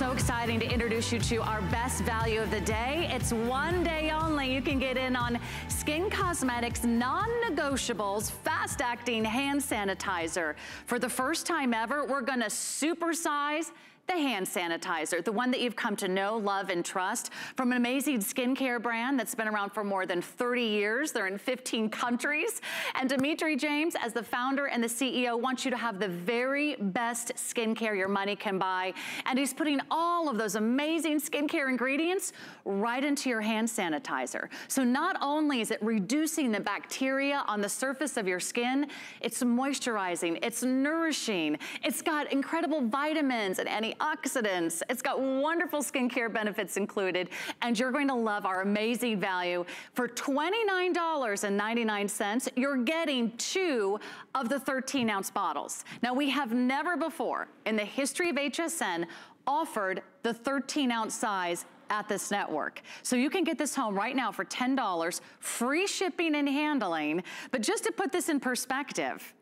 so exciting to introduce you to our best value of the day. It's one day only. You can get in on Skinn Cosmetics non-negotiables fast-acting hand sanitizer. For the first time ever, we're gonna supersize the hand sanitizer, the one that you've come to know, love, and trust from an amazing skincare brand that's been around for more than 30 years. They're in 15 countries. And Dimitri James, as the founder and the CEO, wants you to have the very best skincare your money can buy. And he's putting all of those amazing skincare ingredients right into your hand sanitizer. So not only is it reducing the bacteria on the surface of your skin, it's moisturizing, it's nourishing, it's got incredible vitamins and antioxidants. It's got wonderful skincare benefits included, and you're going to love our amazing value. For $29.99, you're getting 2 of the 13-ounce bottles. Now, we have never before in the history of HSN offered the 13-ounce size at this network. So you can get this home right now for $10, free shipping and handling. But just to put this in perspective,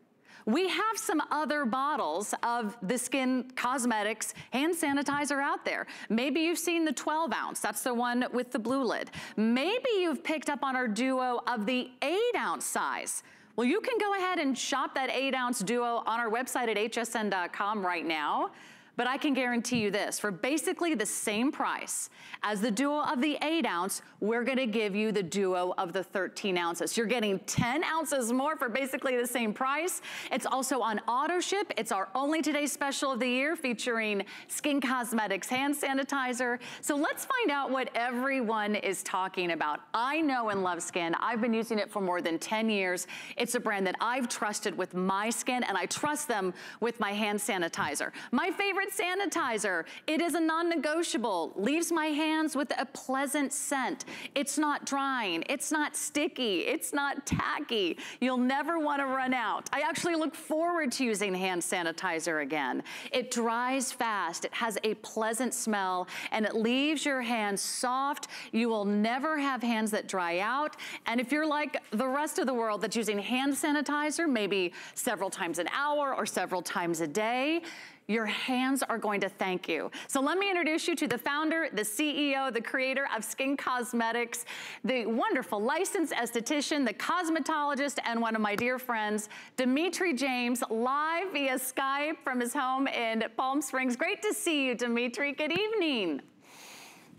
we have some other bottles of the Skinn Cosmetics hand sanitizer out there. Maybe you've seen the 12-ounce. That's the one with the blue lid. Maybe you've picked up on our duo of the 8-ounce size. Well, you can go ahead and shop that 8-ounce duo on our website at hsn.com right now. But I can guarantee you this, for basically the same price as the duo of the 8-ounce, we're gonna give you the duo of the 13 ounces. You're getting 10 ounces more for basically the same price. It's also on auto ship. It's our only today's special of the year featuring Skinn Cosmetics hand sanitizer. So let's find out what everyone is talking about. I know and love Skinn. I've been using it for more than 10 years. It's a brand that I've trusted with my skin, and I trust them with my hand sanitizer. My favorite sanitizer. It is a non-negotiable. Leaves my hands with a pleasant scent. It's not drying. It's not sticky. It's not tacky. You'll never want to run out. I actually look forward to using hand sanitizer again. It dries fast. It has a pleasant smell, and it leaves your hands soft. You will never have hands that dry out. And if you're like the rest of the world that's using hand sanitizer, maybe several times an hour or several times a day, your hands are going to thank you. So let me introduce you to the founder, the CEO, the creator of Skinn Cosmetics, the wonderful licensed esthetician, the cosmetologist, and one of my dear friends, Dimitri James, live via Skype from his home in Palm Springs. Great to see you, Dimitri. Good evening.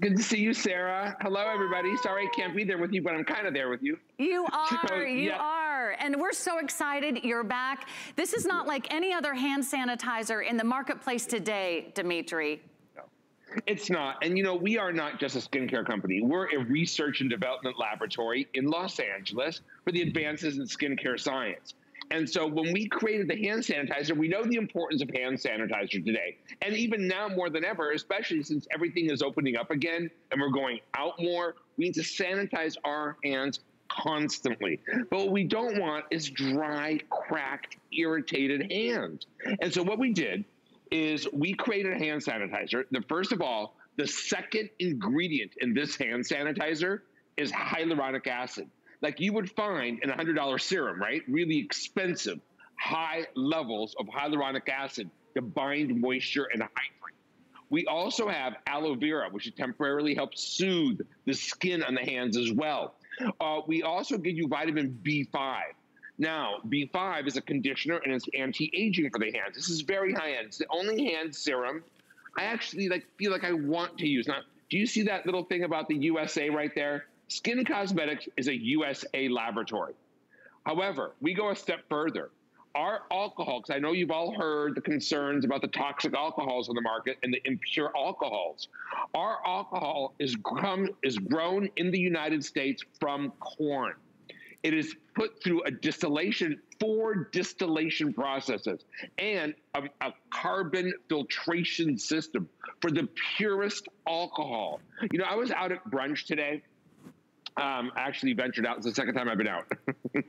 Good to see you, Sarah. Hello, everybody. Sorry I can't be there with you, but I'm kind of there with you. You are, you are. And we're so excited you're back. This is not like any other hand sanitizer in the marketplace today, Dimitri. No, it's not. And you know, we are not just a skincare company. We're a research and development laboratory in Los Angeles for the advances in skincare science. And so when we created the hand sanitizer, we know the importance of hand sanitizer today. And even now more than ever, especially since everything is opening up again and we're going out more, we need to sanitize our hands constantly. But what we don't want is dry, cracked, irritated hands. And so what we did is we created a hand sanitizer. First of all, the second ingredient in this hand sanitizer is hyaluronic acid. Like you would find in a $100 serum, right? Really expensive, high levels of hyaluronic acid to bind moisture and hydrate. We also have aloe vera, which temporarily helps soothe the skin on the hands as well. We also give you vitamin B5. Now, B5 is a conditioner and it's anti-aging for the hands. This is very high-end. It's the only hand serum I actually feel like I want to use. Now, do you see that little thing about the USA right there? Skinn Cosmetics is a USA laboratory. However, we go a step further. Our alcohol, because I know you've all heard the concerns about the toxic alcohols on the market and the impure alcohols. Our alcohol is grown in the United States from corn. It is put through a distillation, 4 distillation processes, and a carbon filtration system for the purest alcohol. You know, I was out at brunch today. Actually ventured out. It's the second time I've been out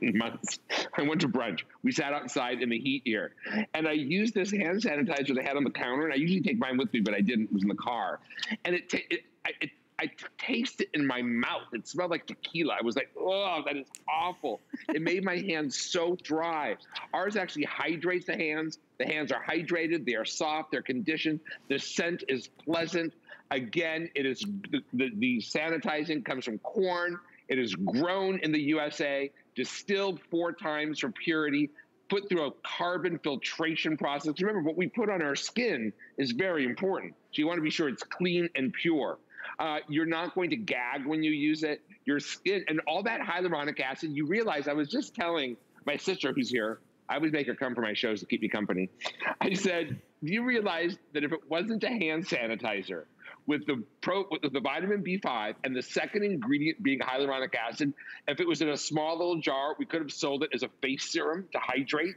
in months. I went to brunch. We sat outside in the heat here. And I used this hand sanitizer they had on the counter. And I usually take mine with me, but I didn't. It was in the car. And I tasted it in my mouth. It smelled like tequila. I was like, oh, that is awful. It made my hands so dry. Ours actually hydrates the hands. The hands are hydrated, they are soft, they're conditioned, the scent is pleasant. Again, it is the sanitizing comes from corn. It is grown in the USA, distilled 4 times for purity, put through a carbon filtration process. Remember, what we put on our skin is very important. So you want to be sure it's clean and pure. You're not going to gag when you use it. Your skin, and all that hyaluronic acid, you realize, I was just telling my sister who's here, I always make her come for my shows to keep me company. I said, do you realize that if it wasn't a hand sanitizer, with the vitamin B5 and the second ingredient being hyaluronic acid, if it was in a small little jar, we could have sold it as a face serum to hydrate.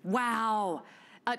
Wow.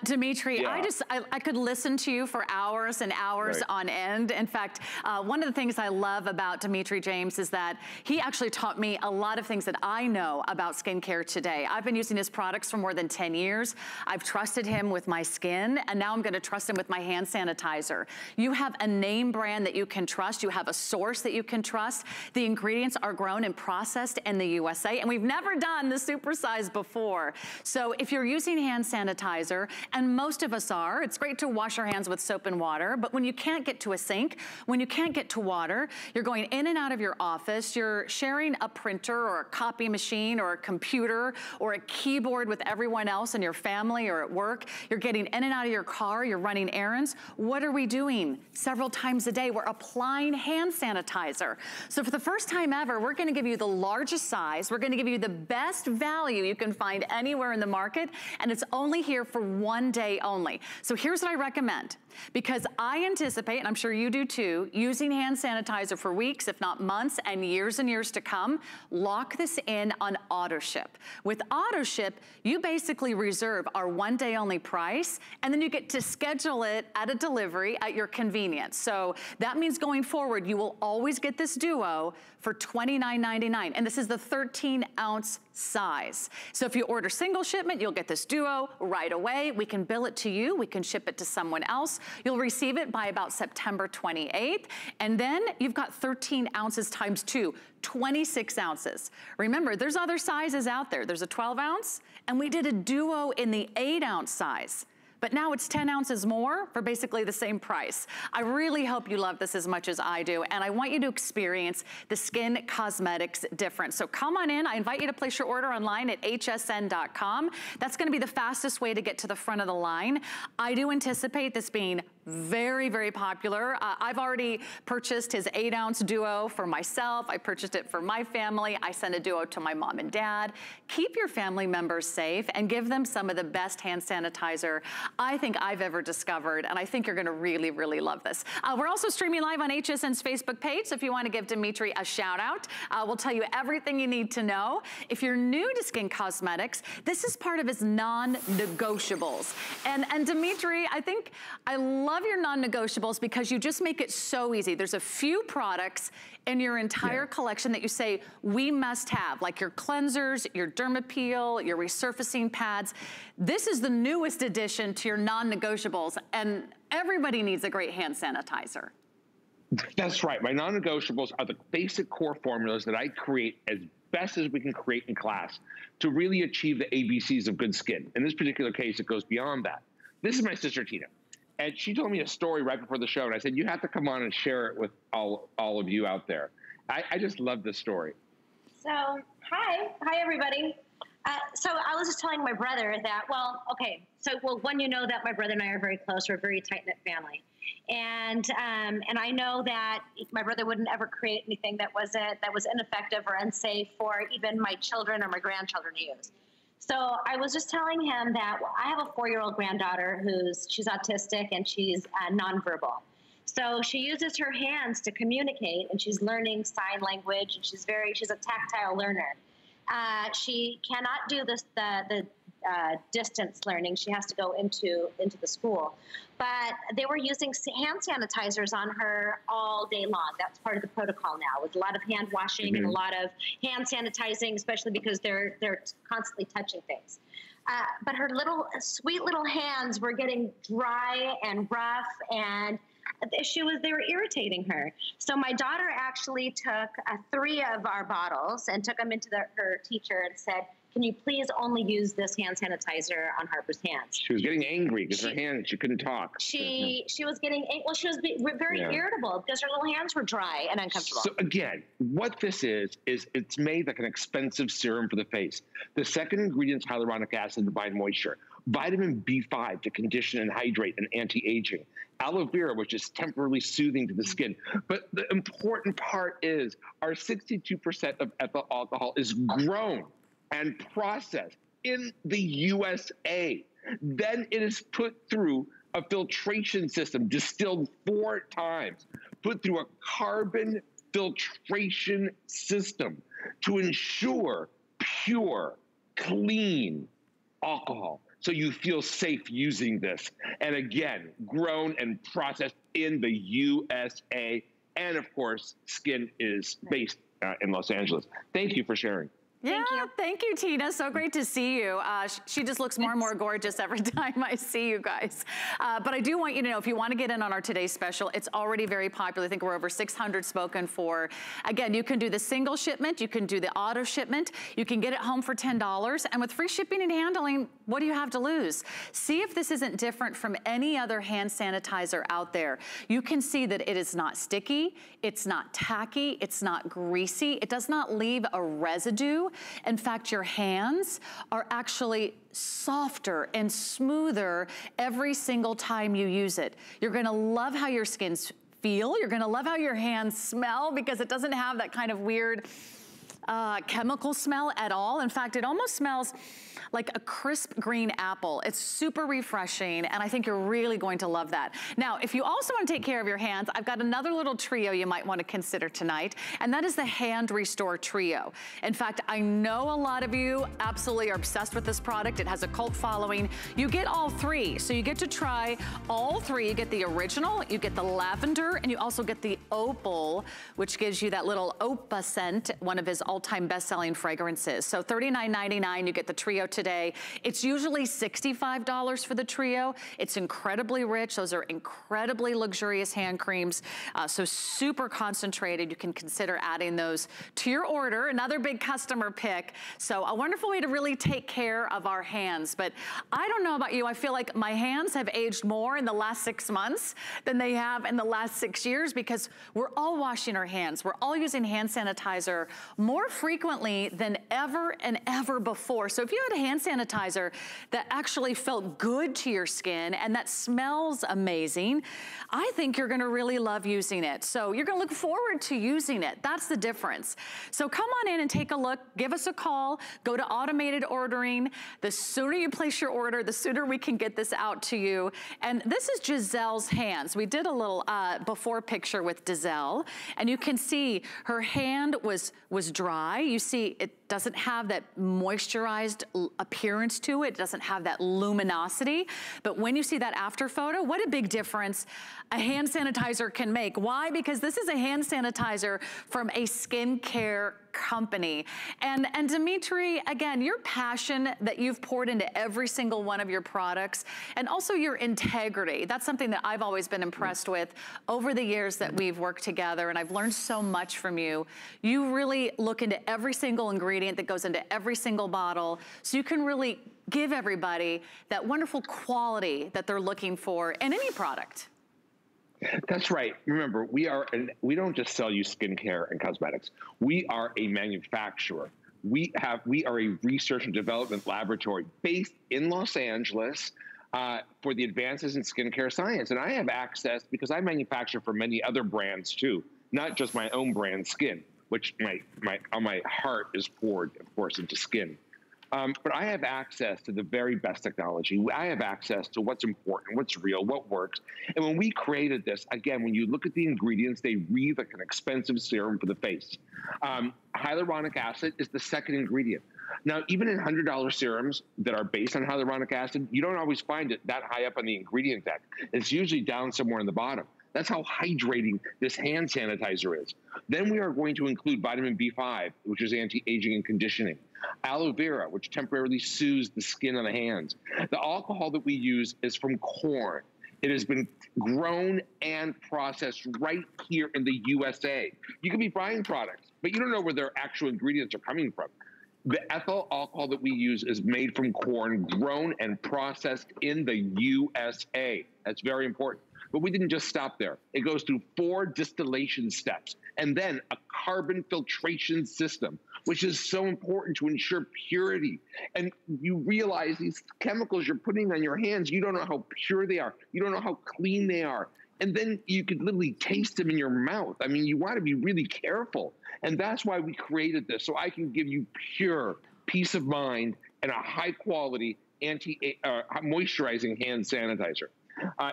Dimitri, Yeah. I could listen to you for hours and hours on end. In fact, one of the things I love about Dimitri James is that he actually taught me a lot of things that I know about skincare today. I've been using his products for more than 10 years. I've trusted him with my skin, and now I'm gonna trust him with my hand sanitizer. You have a name brand that you can trust. You have a source that you can trust. The ingredients are grown and processed in the USA, and we've never done the supersize before. So if you're using hand sanitizer, and most of us are, it's great to wash our hands with soap and water, but when you can't get to a sink, when you can't get to water, you're going in and out of your office, you're sharing a printer or a copy machine or a computer or a keyboard with everyone else in your family or at work, you're getting in and out of your car, you're running errands. What are we doing? Several times a day, we're applying hand sanitizer. So for the first time ever, we're gonna give you the largest size, we're gonna give you the best value you can find anywhere in the market, and it's only here for 1 day only. So here's what I recommend. Because I anticipate, and I'm sure you do too, using hand sanitizer for weeks, if not months, and years to come, lock this in on auto ship. With auto ship, you basically reserve our 1 day only price, and then you get to schedule it at a delivery at your convenience. So that means going forward, you will always get this duo for $29.99, and this is the 13-ounce size. So if you order single shipment, you'll get this duo right away. We can bill it to you, we can ship it to someone else. You'll receive it by about September 28th, and then you've got 13 ounces times 2, 26 ounces. Remember, there's other sizes out there. There's a 12-ounce, and we did a duo in the 8-ounce size. But now it's 10 ounces more for basically the same price. I really hope you love this as much as I do, and I want you to experience the Skinn Cosmetics difference. So come on in. I invite you to place your order online at hsn.com. That's gonna be the fastest way to get to the front of the line. I do anticipate this being very, very popular. I've already purchased his 8-ounce duo for myself. I purchased it for my family. I sent a duo to my mom and dad. Keep your family members safe and give them some of the best hand sanitizer I think I've ever discovered, and I think you're gonna really, really love this. We're also streaming live on HSN's Facebook page, so if you wanna give Dimitri a shout out, we'll tell you everything you need to know. If you're new to Skinn Cosmetics, this is part of his non-negotiables. And Dimitri, I love your non-negotiables because you just make it so easy. There's a few products in your entire collection that you say we must have, like your cleansers, your Dermapeel, your resurfacing pads. This is the newest addition to your non-negotiables, and everybody needs a great hand sanitizer. That's right. My non-negotiables are the basic core formulas that I create as best as we can create in class to really achieve the ABCs of good skin. In this particular case, it goes beyond that. This is my sister, Tina. And she told me a story right before the show, and I said, you have to come on and share it with all of you out there. I just love this story. So, hi everybody. So I was just telling my brother that, one, you know that my brother and I are very close. We're a very tight-knit family. And I know that my brother wouldn't ever create anything that was ineffective or unsafe for even my children or my grandchildren to use. So I was just telling him that I have a 4-year-old granddaughter she's autistic and she's nonverbal. So she uses her hands to communicate, and she's learning sign language, and she's a tactile learner. She cannot do the distance learning. She has to go into the school. But they were using hand sanitizers on her all day long. That's part of the protocol now, with a lot of hand washing and a lot of hand sanitizing, especially because they're constantly touching things. But her sweet little hands were getting dry and rough, and The issue was they were irritating her. So my daughter actually took 3 of our bottles and took them into her teacher and said, can you please only use this hand sanitizer on Harper's hands? She was getting angry because her hands, she couldn't talk. She was getting, well, she was very irritable because her little hands were dry and uncomfortable. So again, what this is it's made like an expensive serum for the face. The second ingredient is hyaluronic acid to bind moisture. Vitamin B5 to condition and hydrate and anti-aging. Aloe vera, which is temporarily soothing to the skin. But the important part is our 62% of ethyl alcohol is grown and processed in the USA. Then it is put through a filtration system, distilled 4 times, put through a carbon filtration system to ensure pure, clean alcohol. So you feel safe using this. And again, grown and processed in the USA. And of course, Skinn is based in Los Angeles. Thank you for sharing. Yeah, thank you, Tina. So great to see you. She just looks more and more gorgeous every time I see you guys. But I do want you to know, if you want to get in on our today's special, it's already very popular. I think we're over 600 spoken for. Again, you can do the single shipment. You can do the auto shipment. You can get it home for $10. And with free shipping and handling, what do you have to lose? See if this isn't different from any other hand sanitizer out there. You can see that it is not sticky. It's not tacky. It's not greasy. It does not leave a residue. In fact, your hands are actually softer and smoother every single time you use it. You're gonna love how your skins feel. You're gonna love how your hands smell because it doesn't have that kind of weird chemical smell at all. In fact, it almost smells like a crisp green apple. It's super refreshing, and I think you're really going to love that. Now, if you also want to take care of your hands, I've got another little trio you might want to consider tonight, and that is the Hand Restore Trio. In fact, I know a lot of you absolutely are obsessed with this product. It has a cult following. You get all 3, so you get to try all 3. You get the original, you get the lavender, and you also get the opal, which gives you that little Opa scent, one of his all-time best-selling fragrances. So $39.99, you get the trio today. It's usually $65 for the trio. It's incredibly rich. Those are incredibly luxurious hand creams. So super concentrated. You can consider adding those to your order. Another big customer pick. So a wonderful way to really take care of our hands. But I don't know about you. I feel like my hands have aged more in the last 6 months than they have in the last 6 years because we're all washing our hands. We're all using hand sanitizer more frequently than ever and ever before. So if you had a hand sanitizer that actually felt good to your skin and that smells amazing, I think you're gonna really love using it. So you're gonna look forward to using it. That's the difference. So come on in and take a look, give us a call, go to automated ordering. The sooner you place your order, the sooner we can get this out to you. And this is Giselle's hands. We did a little before picture with Giselle, and you can see her hand was dry. You see it doesn't have that moisturized appearance to it. It doesn't have that luminosity. But when you see that after photo, what a big difference a hand sanitizer can make. Why? Because this is a hand sanitizer from a skincare company. And Dimitri, again, your passion that you've poured into every single one of your products, and also your integrity. That's something that I've always been impressed with over the years that we've worked together, and I've learned so much from you. You really look into every single ingredient that goes into every single bottle, so you can really give everybody that wonderful quality that they're looking for in any product. That's right. Remember, we don't just sell you skincare and cosmetics. We are a manufacturer. We are a research and development laboratory based in Los Angeles for the advances in skincare science. And I have access because I manufacture for many other brands too, not just my own brand, Skinn, which my heart is poured, of course, into Skinn. But I have access to the very best technology. I have access to what's important, what's real, what works. And when we created this, again, when you look at the ingredients, they read like an expensive serum for the face. Hyaluronic acid is the second ingredient. Now, even in $100 serums that are based on hyaluronic acid, you don't always find it that high up on the ingredient deck. It's usually down somewhere in the bottom. That's how hydrating this hand sanitizer is. Then we are going to include vitamin B5, which is anti-aging and conditioning. Aloe vera, which temporarily soothes the skin on the hands. The alcohol that we use is from corn. It has been grown and processed right here in the USA. You could be buying products, but you don't know where their actual ingredients are coming from. The ethyl alcohol that we use is made from corn, grown and processed in the USA. That's very important. But we didn't just stop there. It goes through 4 distillation steps and then a carbon filtration system, which is so important to ensure purity. And you realize these chemicals you're putting on your hands, you don't know how pure they are. You don't know how clean they are. And then you could literally taste them in your mouth. I mean, you want to be really careful. And that's why we created this, so I can give you pure peace of mind and a high quality moisturizing hand sanitizer.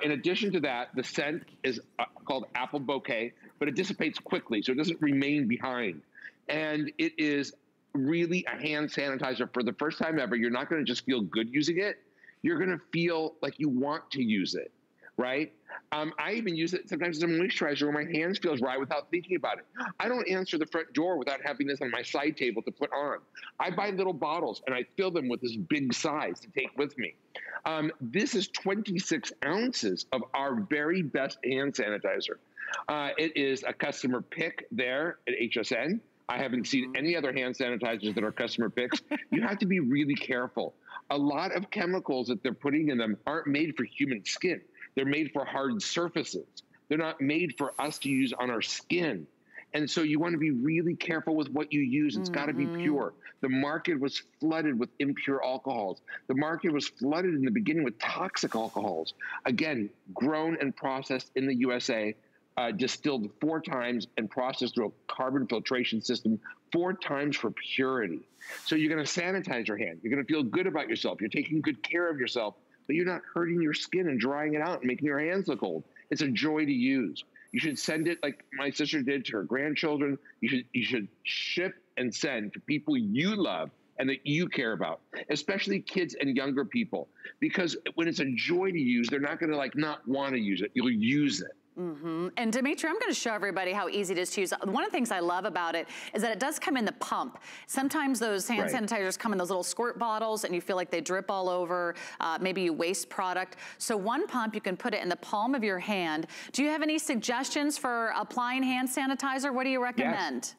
In addition to that, the scent is called Apple Bouquet, but it dissipates quickly, so it doesn't remain behind. And it is really a hand sanitizer for the first time ever. You're not going to just feel good using it. You're going to feel like you want to use it, right? I even use it sometimes as a moisturizer when my hands feel dry without thinking about it. I don't answer the front door without having this on my side table to put on. I buy little bottles and I fill them with this big size to take with me. This is 26 ounces of our very best hand sanitizer. It is a customer pick there at HSN. I haven't seen any other hand sanitizers that are customer picks. You have to be really careful. A lot of chemicals that they're putting in them aren't made for human skin. They're made for hard surfaces. They're not made for us to use on our skin. And so you want to be really careful with what you use. It's got to be pure. The market was flooded with impure alcohols. The market was flooded in the beginning with toxic alcohols. Again, grown and processed in the USA, distilled 4 times and processed through a carbon filtration system 4 times for purity. So you're going to sanitize your hand. You're going to feel good about yourself. You're taking good care of yourself, but you're not hurting your skin and drying it out and making your hands look old. It's a joy to use. You should send it like my sister did to her grandchildren. You should ship and send to people you love and that you care about, especially kids and younger people, because when it's a joy to use, they're not going to not want to use it. You'll use it. And Dimitri, I'm going to show everybody how easy it is to use. One of the things I love about it is that it does come in the pump. Sometimes those hand sanitizers come in those little squirt bottles and you feel like they drip all over. Maybe you waste product. So one pump, you can put it in the palm of your hand. Do you have any suggestions for applying hand sanitizer? What do you recommend? Yes.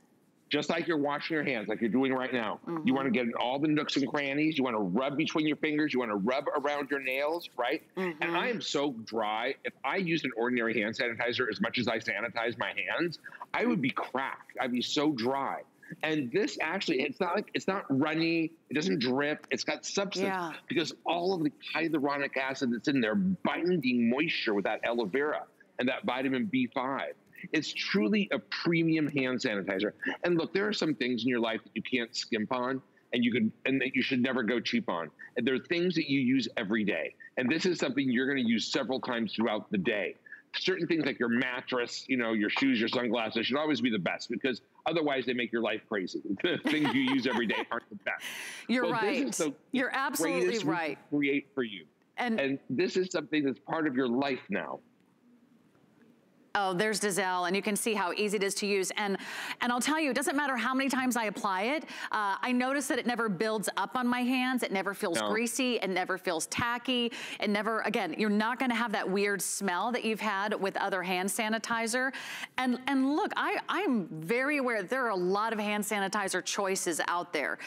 Just like you're washing your hands, like you're doing right now. You want to get in all the nooks and crannies. You want to rub between your fingers. You want to rub around your nails, right? And I am so dry. If I used an ordinary hand sanitizer as much as I sanitize my hands, I would be cracked. I'd be so dry. And this actually, it's not runny. It doesn't drip. It's got substance because all of the hyaluronic acid that's in there binding moisture with that aloe vera and that vitamin B5. It's truly a premium hand sanitizer. And look, there are some things in your life that you can't skimp on and that you should never go cheap on. And there are things that you use every day. And this is something you're going to use several times throughout the day. Certain things like your mattress, your shoes, your sunglasses should always be the best because otherwise they make your life crazy. The things you use every day aren't the best. You're right. You're absolutely right. Create for you. And this is something that's part of your life now. Oh, there's Dizelle, and you can see how easy it is to use. And I'll tell you, it doesn't matter how many times I apply it. I notice that it never builds up on my hands. It never feels greasy. It never feels tacky. It never, again, you're not gonna have that weird smell that you've had with other hand sanitizer. And look, I'm very aware that there are a lot of hand sanitizer choices out there.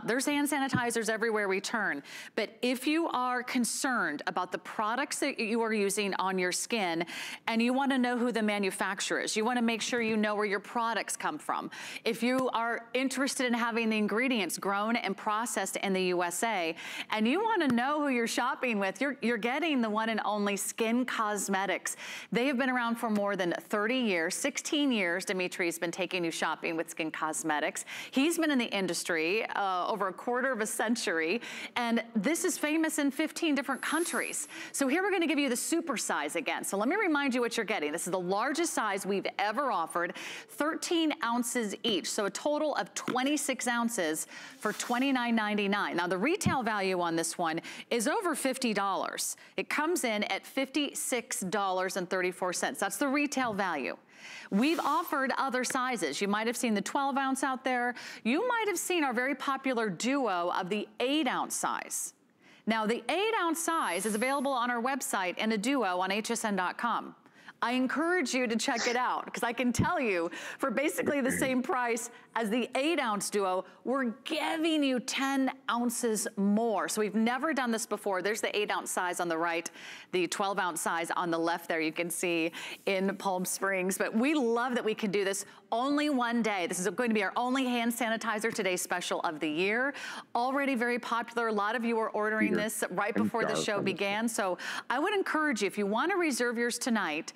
There's hand sanitizers everywhere we turn. But if you are concerned about the products that you are using on your skin and you wanna know who the manufacturers. You want to make sure you know where your products come from. If you are interested in having the ingredients grown and processed in the USA, and you want to know who you're shopping with, you're getting the one and only Skinn Cosmetics. They have been around for more than 30 years, 16 years. Dimitri's been taking you shopping with Skinn Cosmetics. He's been in the industry over a quarter of a century, and this is famous in 15 different countries. So here we're going to give you the super size again. So let me remind you what you're getting. This is the largest size we've ever offered, 13 ounces each. So a total of 26 ounces for $29.99. Now the retail value on this one is over $50. It comes in at $56.34. That's the retail value. We've offered other sizes. You might have seen the 12 ounce out there. You might have seen our very popular duo of the 8 ounce size. Now, the 8-ounce size is available on our website in a duo on hsn.com. I encourage you to check it out because I can tell you for basically the same price as the 8-ounce duo, we're giving you 10 ounces more. So we've never done this before. There's the 8-ounce size on the right, the 12-ounce size on the left there you can see in Palm Springs. But we love that we can do this only one day. This is going to be our only hand sanitizer today special of the year. Already very popular. A lot of you are ordering this right before the show began. So I would encourage you, if you want to reserve yours tonight,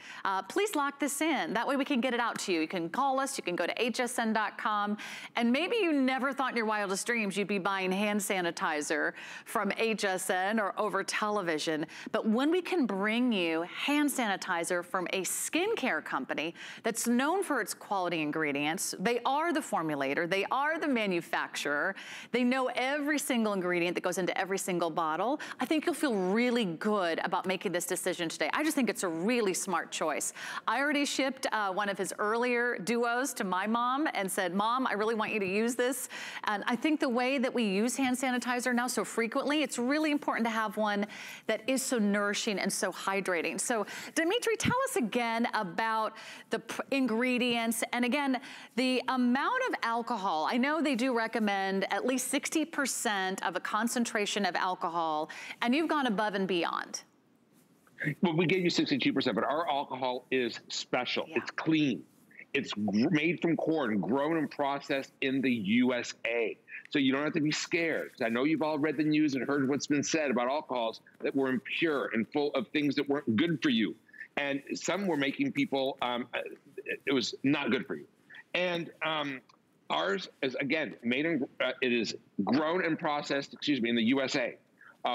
please lock this in. That way we can get it out to you. You can call us, you can go to hsn.com, and maybe you never thought in your wildest dreams you'd be buying hand sanitizer from HSN or over television. But when we can bring you hand sanitizer from a skincare company that's known for its quality ingredients, they are the formulator, they are the manufacturer, they know every single ingredient that goes into every single bottle, I think you'll feel really good about making this decision today. I just think it's a really smart choice. I already shipped one of his earlier duos to my mom and said, Mom, I really want you to use this. And I think the way that we use hand sanitizer now so frequently, it's really important to have one that is so nourishing and so hydrating. So Dimitri, tell us again about the ingredients and again, the amount of alcohol. I know they do recommend at least 60% of a concentration of alcohol, and you've gone above and beyond. Well, we gave you 62%, but our alcohol is special. Yeah. It's clean. It's made from corn, grown and processed in the USA. So you don't have to be scared. I know you've all read the news and heard what's been said about alcohols that were impure and full of things that weren't good for you. And some were making people, it was not good for you. And ours is, again, made in, it is grown and processed, in the USA.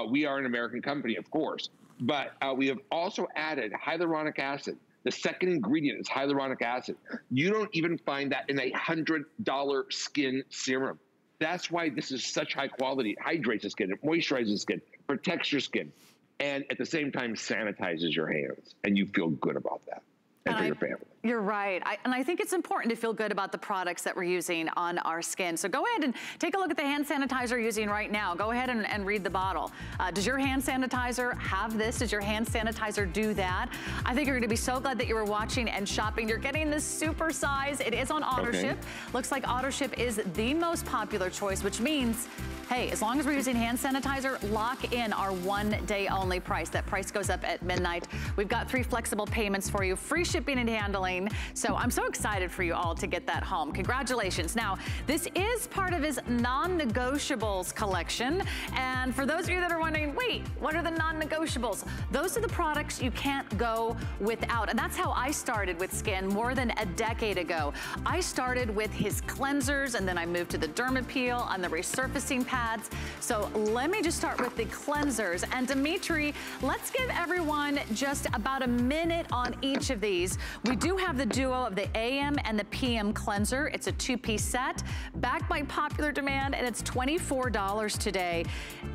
We are an American company, of course. But we have also added hyaluronic acid. The second ingredient is hyaluronic acid. You don't even find that in a $100 skin serum. That's why this is such high quality. It hydrates the skin, it moisturizes the skin, protects your skin, and at the same time sanitizes your hands. And you feel good about that and for your family. You're right. And I think it's important to feel good about the products that we're using on our skin. So go ahead and take a look at the hand sanitizer you're using right now. Go ahead and read the bottle. Does your hand sanitizer have this? Does your hand sanitizer do that? I think you're gonna be so glad that you were watching and shopping. You're getting this super size. It is on auto ship. Looks like auto ship is the most popular choice, which means, hey, as long as we're using hand sanitizer, lock in our 1 day only price. That price goes up at midnight. We've got 3 flexible payments for you, free shipping and handling. So I'm so excited for you all to get that home. Congratulations. Now, this is part of his non-negotiables collection. And for those of you that are wondering, wait, what are the non-negotiables? Those are the products you can't go without. And that's how I started with Skinn more than a decade ago. I started with his cleansers, and then I moved to the Dermapeel and the resurfacing pads. So let me just start with the cleansers. And Dimitri, let's give everyone just about a minute on each of these. We do have the duo of the AM and the PM cleanser. It's a 2-piece set, backed by popular demand, and it's $24 today.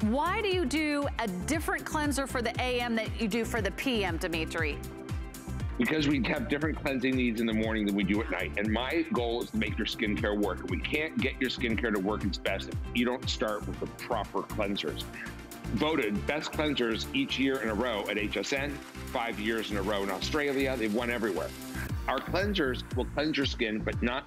Why do you do a different cleanser for the AM that you do for the PM, Dimitri? Because we have different cleansing needs in the morning than we do at night. And my goal is to make your skincare work. We can't get your skincare to work its best if you don't start with the proper cleansers. Voted best cleansers each year in a row at HSN, 5 years in a row in Australia. They've won everywhere. Our cleansers will cleanse your skin, but not,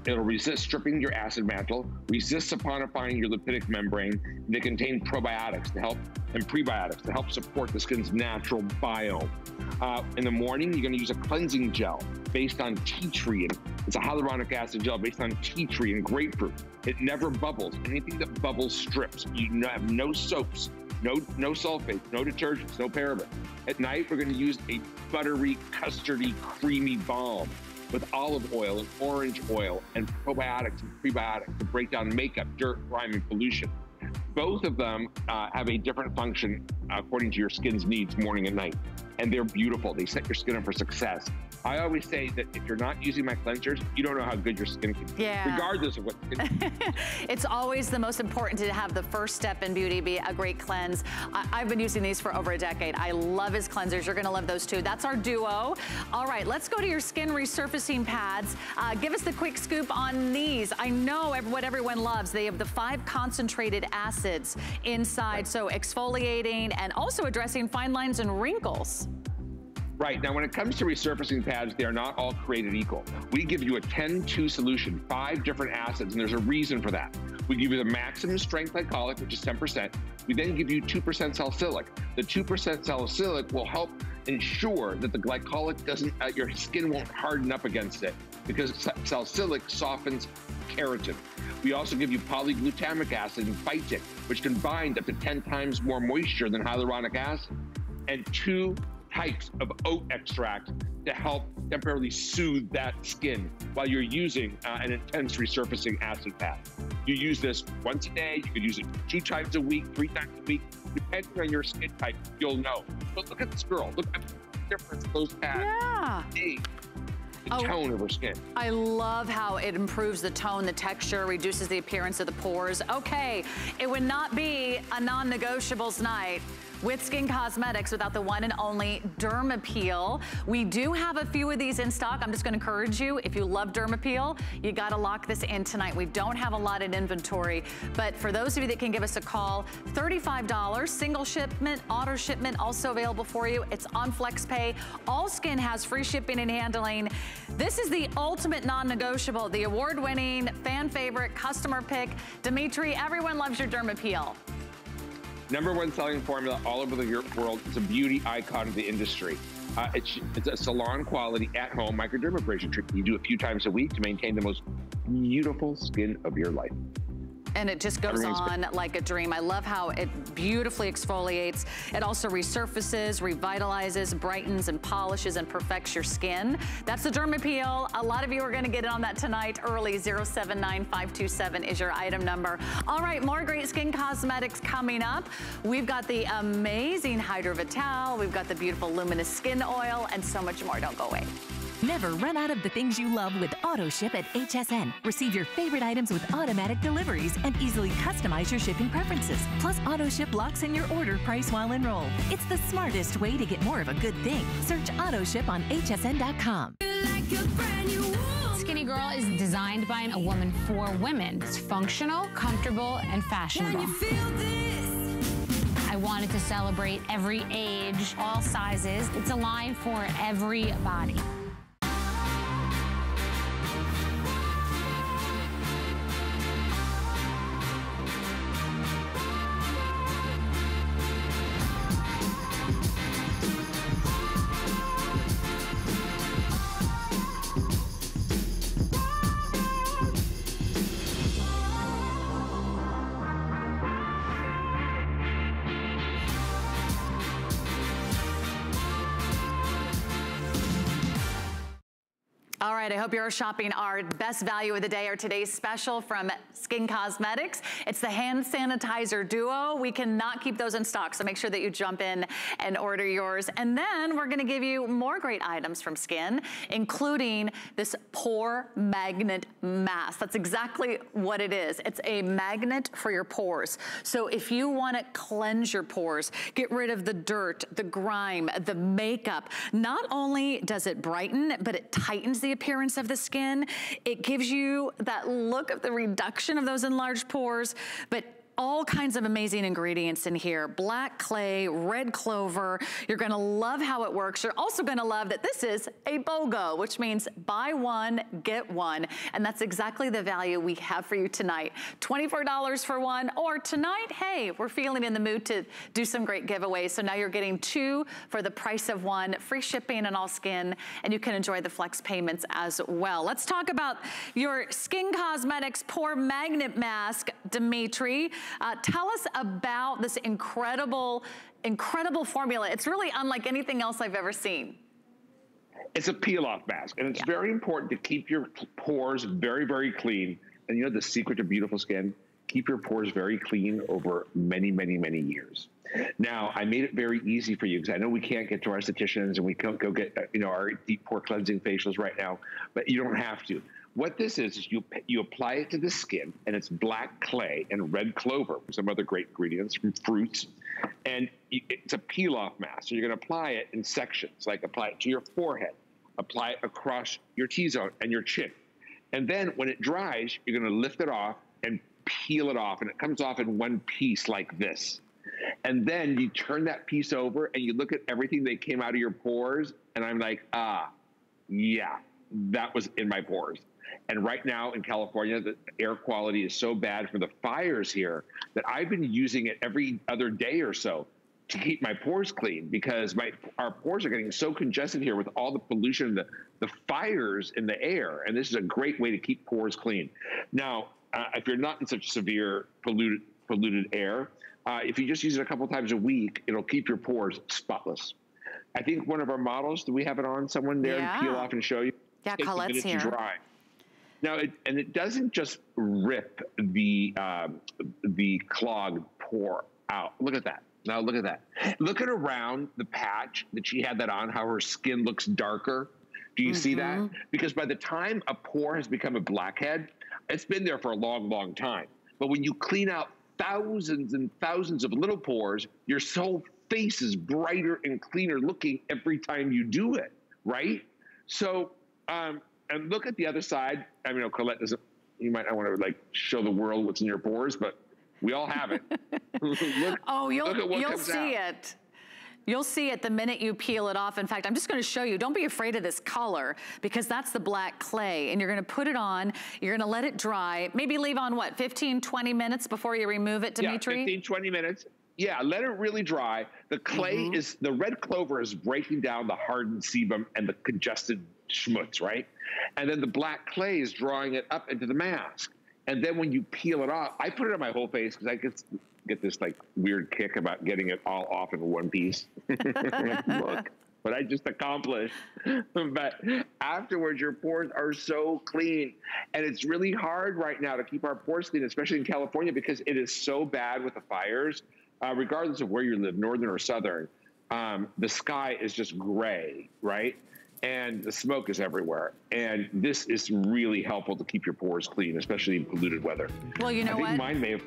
it'll resist stripping your acid mantle, resist saponifying your lipidic membrane. They contain probiotics to help and prebiotics to help support the skin's natural biome. In the morning, you're gonna use a cleansing gel based on tea tree. And it's a hyaluronic acid gel based on tea tree and grapefruit. It never bubbles. Anything that bubbles strips. You have no soaps, no sulfates, no detergents, no parabens. At night, we're gonna use a buttery, custardy, creamy balm with olive oil and orange oil and probiotics and prebiotics to break down makeup, dirt, grime, and pollution. Both of them have a different function according to your skin's needs morning and night. And they're beautiful. They set your skin up for success. I always say that if you're not using my cleansers, you don't know how good your skin can be, regardless of what skin. It's always the most important to have the first step in beauty be a great cleanse. I've been using these for over a decade. I love his cleansers. You're gonna love those too. That's our duo. All right, let's go to your skin resurfacing pads. Give us the quick scoop on these. I know what everyone loves. They have the 5 concentrated acids inside, so exfoliating and also addressing fine lines and wrinkles. Right, now when it comes to resurfacing pads, they are not all created equal. We give you a 10-2 solution, 5 different acids, and there's a reason for that. We give you the maximum strength glycolic, which is 10%. We then give you 2% salicylic. The 2% salicylic will help ensure that the glycolic doesn't, your skin won't harden up against it, because salicylic softens keratin. We also give you polyglutamic acid and phytic, which can bind up to 10 times more moisture than hyaluronic acid, and 2 types of oat extract to help temporarily soothe that skin while you're using an intense resurfacing acid pad. You use this once a day, you could use it 2 times a week, 3 times a week, depending on your skin type, you'll know. But look at this girl, look at the difference those pads made. The tone of her skin. I love how it improves the tone, the texture, reduces the appearance of the pores. Okay, it would not be a non-negotiables night with Skinn Cosmetics without the one and only Dermapeel. We do have a few of these in stock. I'm just gonna encourage you, if you love Dermapeel, you gotta lock this in tonight. We don't have a lot in inventory, but for those of you that can give us a call, $35, single shipment, auto shipment, also available for you. It's on FlexPay. All Skinn has free shipping and handling. This is the ultimate non-negotiable, the award-winning, fan favorite, customer pick. Dimitri, everyone loves your Dermapeel. #1 selling formula all over the world. It's a beauty icon of the industry. It's a salon quality at home microdermabrasion treatment you do a few times a week to maintain the most beautiful skin of your life. And it just goes on like a dream. I love how it beautifully exfoliates. It also resurfaces, revitalizes, brightens, and polishes and perfects your skin. That's the Dermapeel. A lot of you are gonna get in on that tonight early. 079527 is your item number. All right, more great Skinn Cosmetics coming up. We've got the amazing Hydro Vital. We've got the beautiful Luminous Skin Oil and so much more. Don't go away. Never run out of the things you love with AutoShip at HSN. Receive your favorite items with automatic deliveries and easily customize your shipping preferences. Plus, AutoShip locks in your order price while enrolled. It's the smartest way to get more of a good thing. Search AutoShip on hsn.com. Skinny Girl is designed by a woman for women. It's functional, comfortable, and fashionable. I wanted to celebrate every age, all sizes. It's a line for every body. All right, I hope you're shopping our best value of the day or today's special from Skinn Cosmetics. It's the Hand Sanitizer Duo. We cannot keep those in stock, so make sure that you jump in and order yours. And then we're gonna give you more great items from Skinn, including this Pore Magnet Mask. That's exactly what it is. It's a magnet for your pores. So if you wanna cleanse your pores, get rid of the dirt, the grime, the makeup, not only does it brighten, but it tightens the appearance of the skin. It gives you that look of the reduction of those enlarged pores, but all kinds of amazing ingredients in here. Black clay, red clover. You're gonna love how it works. You're also gonna love that this is a BOGO, which means buy one, get one. And that's exactly the value we have for you tonight. $24 for one, or tonight, hey, we're feeling in the mood to do some great giveaways. So now you're getting 2 for the price of 1, free shipping on all Skinn, and you can enjoy the flex payments as well. Let's talk about your Skinn Cosmetics Pore Magnet Mask, Dimitri. Tell us about this incredible formula. It's really unlike anything else I've ever seen. It's a peel-off mask, and it's very important to keep your pores very, very clean. And you know the secret to beautiful skin? keep your pores very clean over many, many, many years. Now, I made it very easy for you because I know we can't get to our estheticians and we can't go get our deep pore cleansing facials right now, but you don't have to. What this is you apply it to the skin, and it's black clay and red clover, some other great ingredients from fruits, and it's a peel-off mask. So you're going to apply it in sections, like apply it to your forehead, apply it across your T-zone and your chin. And then when it dries, you're going to lift it off and peel it off, and it comes off in one piece like this. And then you turn that piece over and you look at everything that came out of your pores, and I'm like, yeah, that was in my pores. And right now in California, the air quality is so bad from the fires here that I've been using it every other day or so to keep my pores clean, because our pores are getting so congested here with all the pollution, the fires in the air. And this is a great way to keep pores clean. Now, if you're not in such severe polluted air, if you just use it a couple times a week, it'll keep your pores spotless. I think one of our models, do we have it on someone there to peel off and show you? Yeah, Colette's here. To dry. Now, it doesn't just rip the clogged pore out. Look at that. Now look at that. Look at around the patch that she had that on, how her skin looks darker. Do you see that? Because by the time a pore has become a blackhead, it's been there for a long, long time. But when you clean out thousands and thousands of little pores, your whole face is brighter and cleaner looking every time you do it, right? So, and look at the other side. I mean, Colette doesn't, you might not want to like show the world what's in your pores, but we all have it. You'll see it. You'll see it the minute you peel it off. In fact, I'm just going to show you. Don't be afraid of this color, because that's the black clay. And you're going to put it on. You're going to let it dry. Maybe leave on, what, 15, 20 minutes before you remove it, Dimitri? Yeah, 15, 20 minutes. Yeah, let it really dry. The clay the red clover is breaking down the hardened sebum and the congested schmutz, right? And then the black clay is drawing it up into the mask. And then when you peel it off, I put it on my whole face because I get this like weird kick about getting it all off in one piece. Look what I just accomplished. But afterwards, your pores are so clean. And it's really hard right now to keep our pores clean, especially in California, because it is so bad with the fires. Regardless of where you live, northern or southern, the sky is just gray, right? And the smoke is everywhere. And this is really helpful to keep your pores clean, especially in polluted weather. Well, you know what? I think mine may have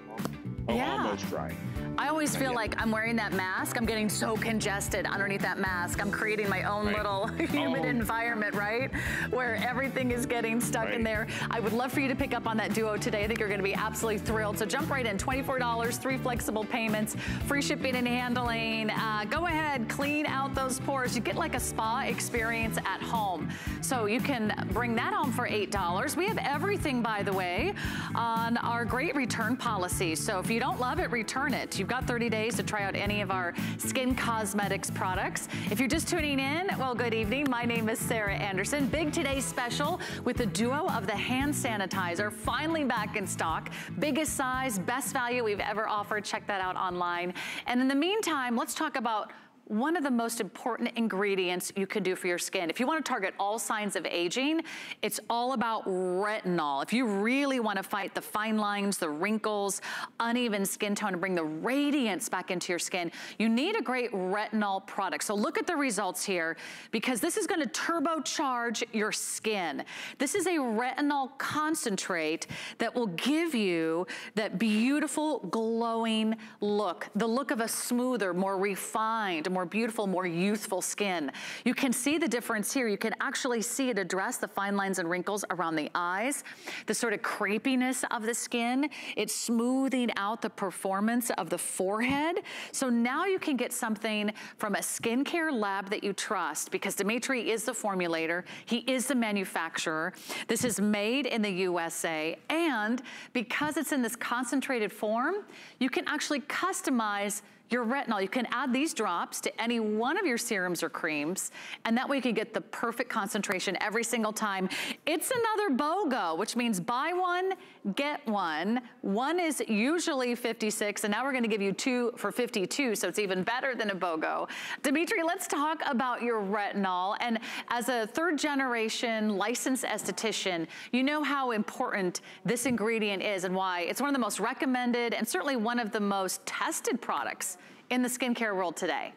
almost dry. I always feel like I'm wearing that mask. I'm getting so congested underneath that mask. I'm creating my own little humid environment, right? Where everything is getting stuck in there. I would love for you to pick up on that duo today. I think you're going to be absolutely thrilled. So jump right in. $24, 3 flexible payments, free shipping and handling. Go ahead, clean out those pores. You get like a spa experience at home. So you can bring that home for $8. We have everything, by the way, on our great return policy. So if you don't love it, return it. You've got 30 days to try out any of our Skinn Cosmetics products. If you're just tuning in, well, good evening. My name is Sarah Anderson. Big today's special with the duo of the hand sanitizer, finally back in stock. Biggest size, best value we've ever offered. Check that out online. And in the meantime, let's talk about one of the most important ingredients you can do for your skin. If you want to target all signs of aging, it's all about retinol. If you really want to fight the fine lines, the wrinkles, uneven skin tone, and bring the radiance back into your skin, you need a great retinol product. So look at the results here, because this is going to turbocharge your skin. This is a retinol concentrate that will give you that beautiful glowing look, the look of a smoother, more refined, more beautiful, more youthful skin. You can see the difference here. You can actually see it address the fine lines and wrinkles around the eyes, the sort of crepiness of the skin. It's smoothing out the performance of the forehead. So now you can get something from a skincare lab that you trust, because Dimitri is the formulator. He is the manufacturer. This is made in the USA. And because it's in this concentrated form, you can actually customize your retinol. You can add these drops to any one of your serums or creams, and that way you can get the perfect concentration every single time. It's another BOGO, which means buy one, get one. One is usually $56, and now we're gonna give you 2 for $52, so it's even better than a BOGO. Dimitri, let's talk about your retinol. And as a 3rd generation licensed esthetician, you know how important this this ingredient is and why it's one of the most recommended and certainly one of the most tested products in the skincare world today.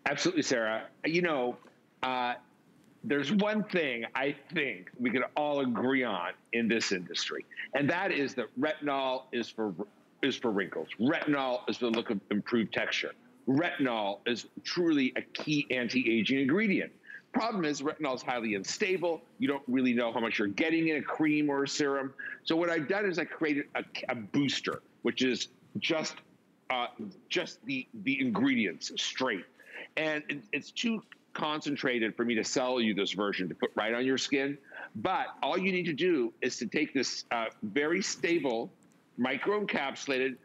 Absolutely, Sarah. You know, there's one thing I think we can all agree on in this industry, and that is that retinol is for wrinkles. Retinol is for the look of improved texture. Retinol is truly a key anti-aging ingredient. Problem is, retinol is highly unstable. You don't really know how much you're getting in a cream or a serum. So what I've done is I created a booster, which is just the ingredients straight. And it's too concentrated for me to sell you this version to put right on your skin. But all you need to do is to take this very stable, microencapsulated,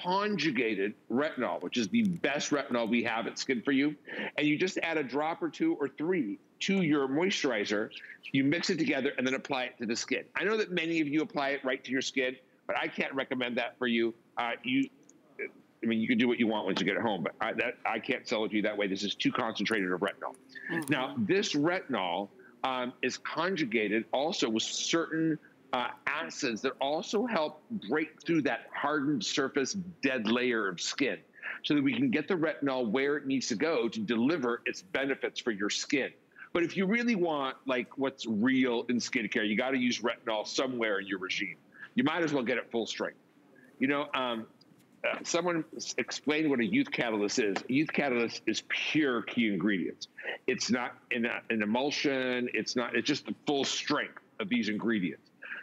conjugated retinol, which is the best retinol we have at Skin For You, and you just add a drop or two or three to your moisturizer. You mix it together and then apply it to the skin. I know that many of you apply it right to your skin, but I can't recommend that for you. I mean, you can do what you want once you get it home, but I can't sell it to you that way. This is too concentrated of retinol. Mm-hmm. Now, this retinol is conjugated also with certain acids that also help break through that hardened surface dead layer of skin so that we can get the retinol where it needs to go to deliver its benefits for your skin. But if you really want like what's real in skincare, you got to use retinol somewhere in your regime. You might as well get it full strength. You know, someone explained what a youth catalyst is. A youth catalyst is pure key ingredients. It's not an emulsion. It's just the full strength of these ingredients.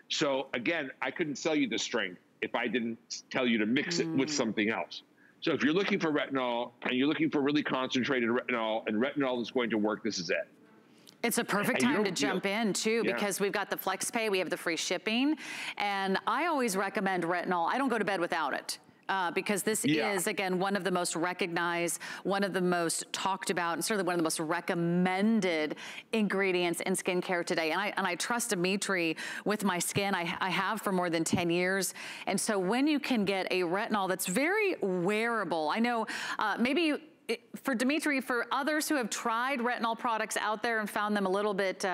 So again, I couldn't sell you the strength if I didn't tell you to mix it with something else. So if you're looking for retinol and you're looking for really concentrated retinol and retinol is going to work, this is it. It's a perfect time to jump in too, because we've got the flex pay, we have the free shipping, and I always recommend retinol. I don't go to bed without it. Because this is, again, one of the most recognized, one of the most talked about, and certainly one of the most recommended ingredients in skincare today. And I trust Dimitri with my skin. I have for more than 10 years. And so when you can get a retinol that's very wearable, I know maybe for Dimitri, for others who have tried retinol products out there and found them a little bit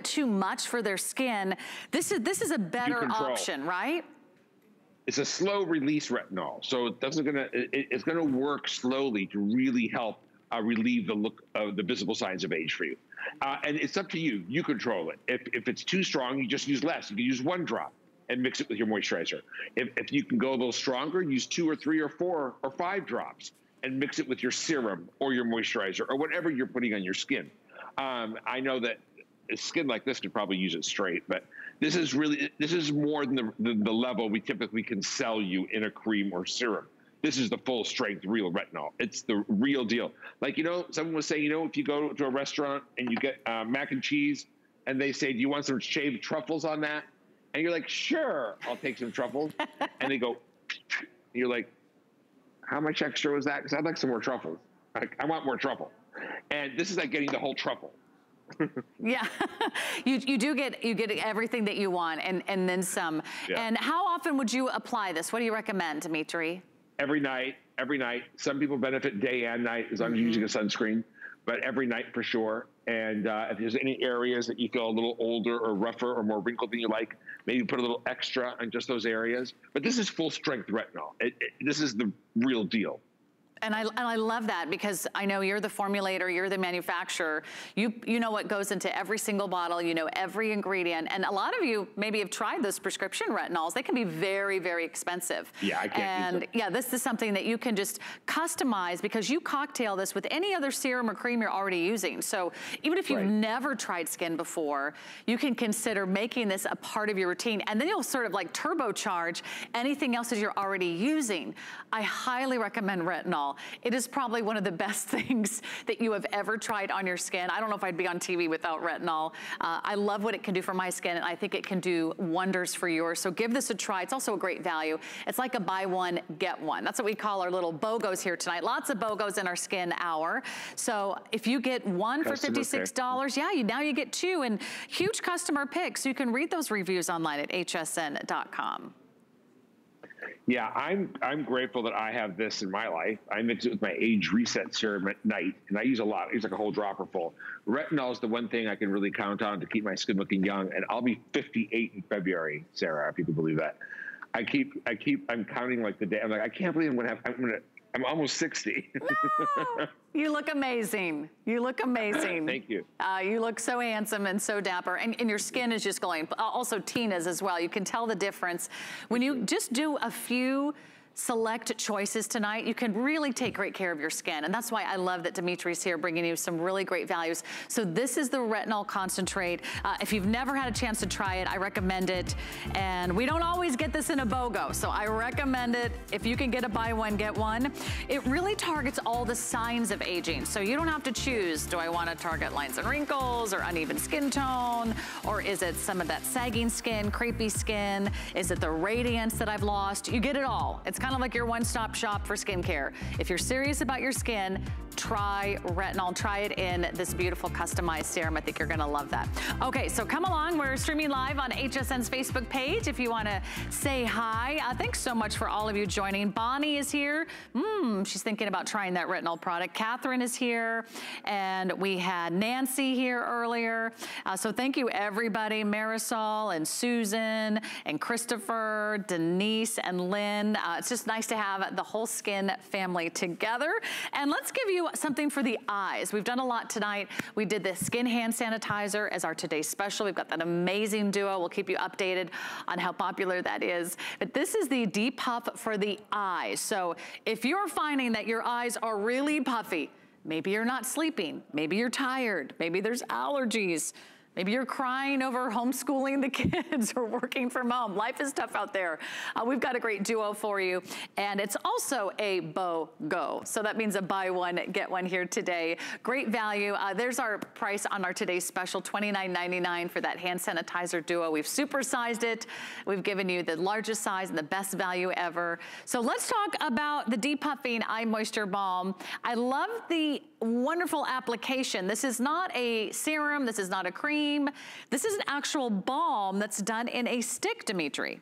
too much for their skin, this is a better option, right? It's a slow release retinol, so it's gonna work slowly to really help relieve the look of the visible signs of age for you. And it's up to you. You control it. If it's too strong, you just use less. You can use 1 drop and mix it with your moisturizer. If you can go a little stronger, use 2 or 3 or 4 or 5 drops and mix it with your serum or your moisturizer or whatever you're putting on your skin. I know that a skin like this could probably use it straight, but this is more than the level we typically can sell you in a cream or serum. This is the full strength real retinol. It's the real deal. Like, you know, someone was saying, you know, if you go to a restaurant and you get mac and cheese and they say, do you want some shaved truffles on that? And you're like, sure, I'll take some truffles. And they go, and you're like, how much extra was that? Because I'd like some more truffles. I want more truffle. And this is like getting the whole truffle. Yeah, you get everything that you want and then some. Yeah. And how often would you apply this? What do you recommend, Dimitri? Every night. Some people benefit day and night as long as you're using a sunscreen, but every night for sure. And if there's any areas that you feel a little older or rougher or more wrinkled than you like, maybe put a little extra on just those areas. But this is full strength retinol. This is the real deal. And I love that, because I know you're the formulator, you're the manufacturer. You know what goes into every single bottle, you know every ingredient. And a lot of you maybe have tried those prescription retinols. They can be very, very expensive. Yeah, I can't use it. Yeah, this is something that you can just customize, because you cocktail this with any other serum or cream you're already using. So even if you've never tried skin before, you can consider making this a part of your routine, and then you'll sort of like turbocharge anything else that you're already using. I highly recommend retinol. It is probably one of the best things that you have ever tried on your skin. I don't know if I'd be on TV without retinol. I love what it can do for my skin, and I think it can do wonders for yours. So give this a try. It's also a great value. It's like a buy one, get one. That's what we call our little BOGOs here tonight. Lots of BOGOs in our skin hour. So if you get one for $56, now you get 2, and huge customer picks. You can read those reviews online at hsn.com. Yeah, I'm grateful that I have this in my life. I mix it with my age reset serum at night, and I use a lot. I use like a whole dropper full. Retinol is the one thing I can really count on to keep my skin looking young, and I'll be 58 in February, Sarah, if you can believe that. I'm counting like the day. I'm like, I can't believe I'm almost 60. No, you look amazing. You look amazing. Thank you. You look so handsome and so dapper, and your skin is just glowing. Also Tina's as well. You can tell the difference. When you just do a few select choices tonight, you can really take great care of your skin. And that's why I love that Dimitri's here bringing you some really great values. So this is the Retinol Concentrate. If you've never had a chance to try it, I recommend it. And we don't always get this in a BOGO, so I recommend it. If you can get a buy one, get one. It really targets all the signs of aging. So you don't have to choose, do I want to target lines and wrinkles or uneven skin tone? Or is it some of that sagging skin, crepey skin? Is it the radiance that I've lost? You get it all. It's kind of like your one-stop shop for skincare. If you're serious about your skin, try Retinol. Try it in this beautiful customized serum. I think you're gonna love that. Okay, so come along. We're streaming live on HSN's Facebook page if you wanna say hi. Thanks so much for all of you joining. Bonnie is here. She's thinking about trying that Retinol product. Catherine is here. And we had Nancy here earlier. So thank you everybody. Marisol and Susan and Christopher, Denise and Lynn. It's just nice to have the whole Skinn family together. And let's give you something for the eyes. We've done a lot tonight. We did the Skinn hand sanitizer as our today's special. We've got that amazing duo. We'll keep you updated on how popular that is. But this is the Deep Puff for the eyes. So if you're finding that your eyes are really puffy, maybe you're not sleeping, maybe you're tired, maybe there's allergies, maybe you're crying over homeschooling the kids or working from home. Life is tough out there. We've got a great duo for you. And it's also a BOGO. So that means a buy one, get one here today. Great value. There's our price on our today's special, $29.99 for that hand sanitizer duo. We've supersized it. We've given you the largest size and the best value ever. So let's talk about the Depuffing Eye Moisture Balm. I love the wonderful application. This is not a serum. This is not a cream. This is an actual balm that's done in a stick, Dimitri.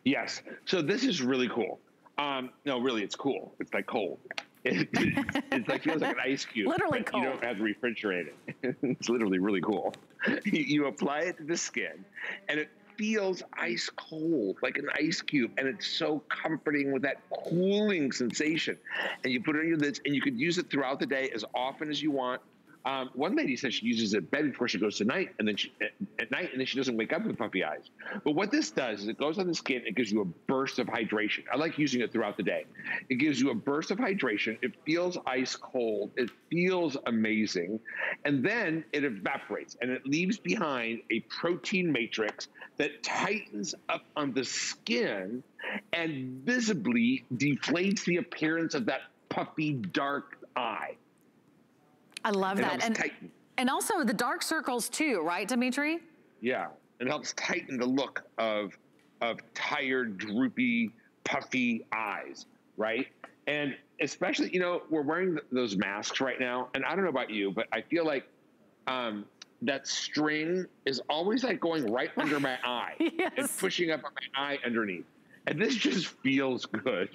Yes. So this is really cool. No, really, it's cool. It's like cold. It's like, feels like an ice cube. Literally cold. You don't have to refrigerate it. It's literally really cool. You apply it to the skin, and it feels ice cold, like an ice cube, and it's so comforting with that cooling sensation. And you put it on your lids, and you could use it throughout the day as often as you want. One lady says she uses it in bed before she goes to night, and then at night, and then she doesn't wake up with puffy eyes. But what this does is it goes on the skin, it gives you a burst of hydration. I like using it throughout the day. It gives you a burst of hydration. It feels ice cold. It feels amazing. And then it evaporates, and it leaves behind a protein matrix that tightens up on the skin and visibly deflates the appearance of that puffy, dark eye. I love that. And also the dark circles too, right, Dimitri? Yeah, it helps tighten the look of tired, droopy, puffy eyes, right? And especially, you know, we're wearing those masks right now, and I don't know about you, but I feel like that string is always like going right under my eye and pushing up on my eye underneath. And this just feels good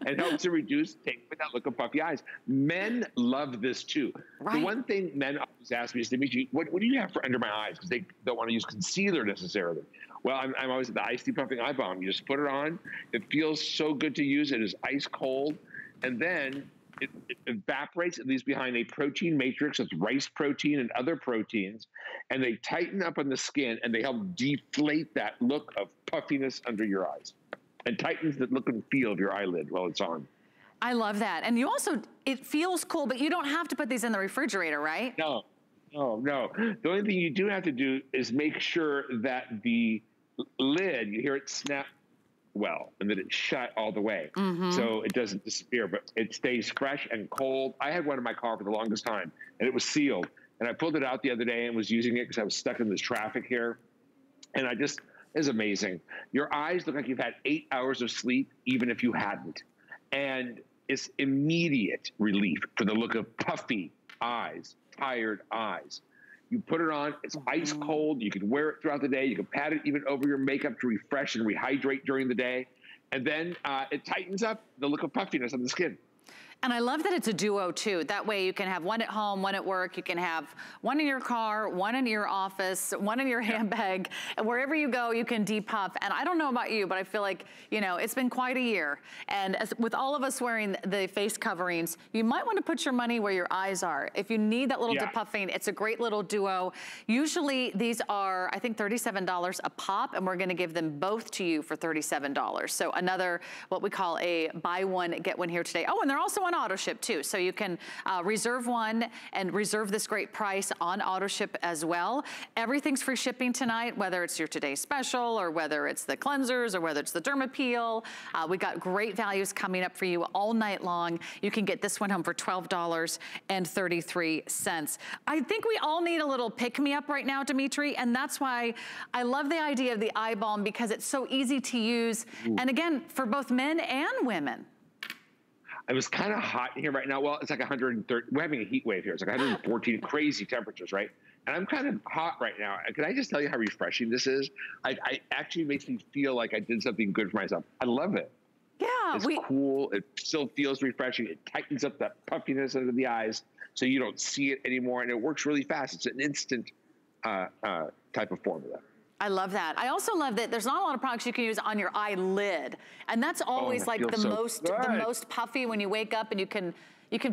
and helps to reduce, take away that look of puffy eyes. Men love this too. Right. The one thing men always ask me is, Dimitri, what do you have for under my eyes? Because they don't want to use concealer necessarily. Well, I'm always at the Ice Depuffing Eye Balm. You just put it on. It feels so good to use. It is ice cold. And then it evaporates. It leaves behind a protein matrix of rice protein and other proteins. And they tighten up on the skin, and they help deflate that look of puffiness under your eyes. And tightens the look and feel of your eyelid while it's on. I love that. And you also, it feels cool, but you don't have to put these in the refrigerator, right? No. The only thing you do have to do is make sure that the lid, you hear it snap well, and that it's shut all the way. So it doesn't disappear, but it stays fresh and cold. I had one in my car for the longest time, and it was sealed. And I pulled it out the other day and was using it because I was stuck in this traffic here. And is amazing. Your eyes look like you've had 8 hours of sleep, even if you hadn't. And it's immediate relief for the look of puffy eyes, tired eyes. You put it on, it's ice cold. You can wear it throughout the day. You can pat it even over your makeup to refresh and rehydrate during the day. And then it tightens up the look of puffiness on the skin. And I love that it's a duo too. That way you can have one at home, one at work. You can have one in your car, one in your office, one in your handbag. And wherever you go, you can depuff. And I don't know about you, but I feel like, you know, it's been quite a year. And with all of us wearing the face coverings, you might want to put your money where your eyes are. If you need that little depuffing, it's a great little duo. Usually these are, I think, $37 a pop, and we're going to give them both to you for $37. So another, what we call a buy one, get one here today. Oh, and they're also on auto ship too. So you can reserve one and reserve this great price on auto ship as well. Everything's free shipping tonight, whether it's your today's special or whether it's the cleansers or whether it's the Dermapeel. We got great values coming up for you all night long. You can get this one home for $12.33. I think we all need a little pick-me-up right now, Dimitri, and that's why I love the idea of the eye balm, because it's so easy to use. And again, for both men and women. It was kind of hot here right now. Well, it's like 130. We're having a heat wave here. It's like 114, crazy temperatures, right? And I'm kind of hot right now. Can I just tell you how refreshing this is? I actually makes me feel like I did something good for myself. I love it. Yeah. It's cool. It still feels refreshing. It tightens up that puffiness under the eyes so you don't see it anymore. And it works really fast. It's an instant type of formula. I love that. I also love that there's not a lot of products you can use on your eyelid. And that's always like the most puffy when you wake up and you can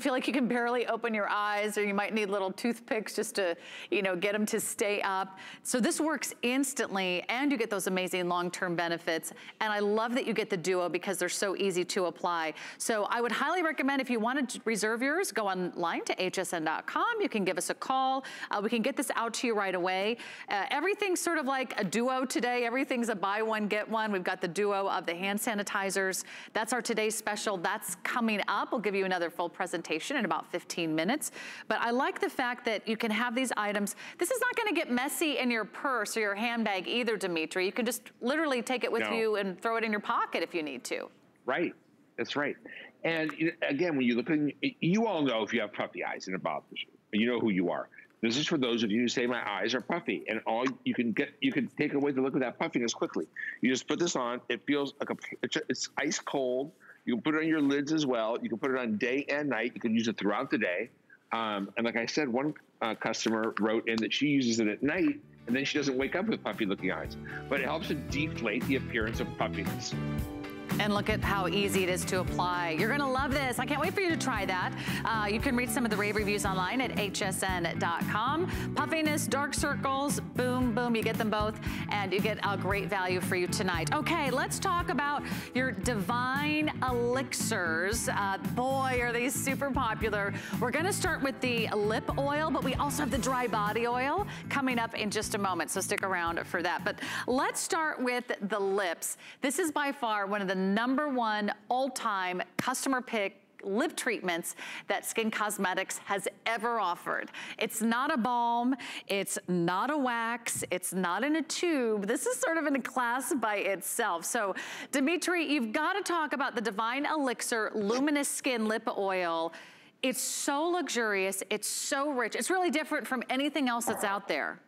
feel like you can barely open your eyes, or you might need little toothpicks just to, you know, get them to stay up. So this works instantly, and you get those amazing long-term benefits. And I love that you get the duo because they're so easy to apply. So I would highly recommend, if you want to reserve yours, go online to hsn.com. You can give us a call. We can get this out to you right away. Everything's sort of like a duo today. Everything's a buy one, get one. We've got the duo of the hand sanitizers. That's our today's special. That's coming up. We'll give you another full presentation in about 15 minutes. But I like the fact that you can have these items. This is not going to get messy in your purse or your handbag either, Dimitri. You can just literally take it with you and throw it in your pocket if you need to. Right. That's right. And again, when you look at, you all know if you have puffy eyes and it bothers you. You know who you are. This is for those of you who say my eyes are puffy, and all you can take away the look of that puffiness quickly. You just put this on. It feels like it's ice cold. You can put it on your lids as well. You can put it on day and night. You can use it throughout the day. And like I said, one customer wrote in that she uses it at night, and then she doesn't wake up with puffy looking eyes. But it helps to deflate the appearance of puffiness. And look at how easy it is to apply. You're gonna love this. I can't wait for you to try that. You can read some of the rave reviews online at hsn.com. Puffiness, dark circles, boom, boom, you get them both, and you get a great value for you tonight. Okay, let's talk about your Divine Elixirs. Boy, are these super popular. We're gonna start with the lip oil, but we also have the dry body oil coming up in just a moment, so stick around for that. But let's start with the lips. This is by far one of the #1 all-time customer pick lip treatments that Skinn Cosmetics has ever offered. It's not a balm, it's not a wax, it's not in a tube. This is sort of in a class by itself. So Dimitri, you've got to talk about the Divine Elixir Luminous Skin Lip Oil. It's so luxurious, it's so rich. It's really different from anything else that's out there.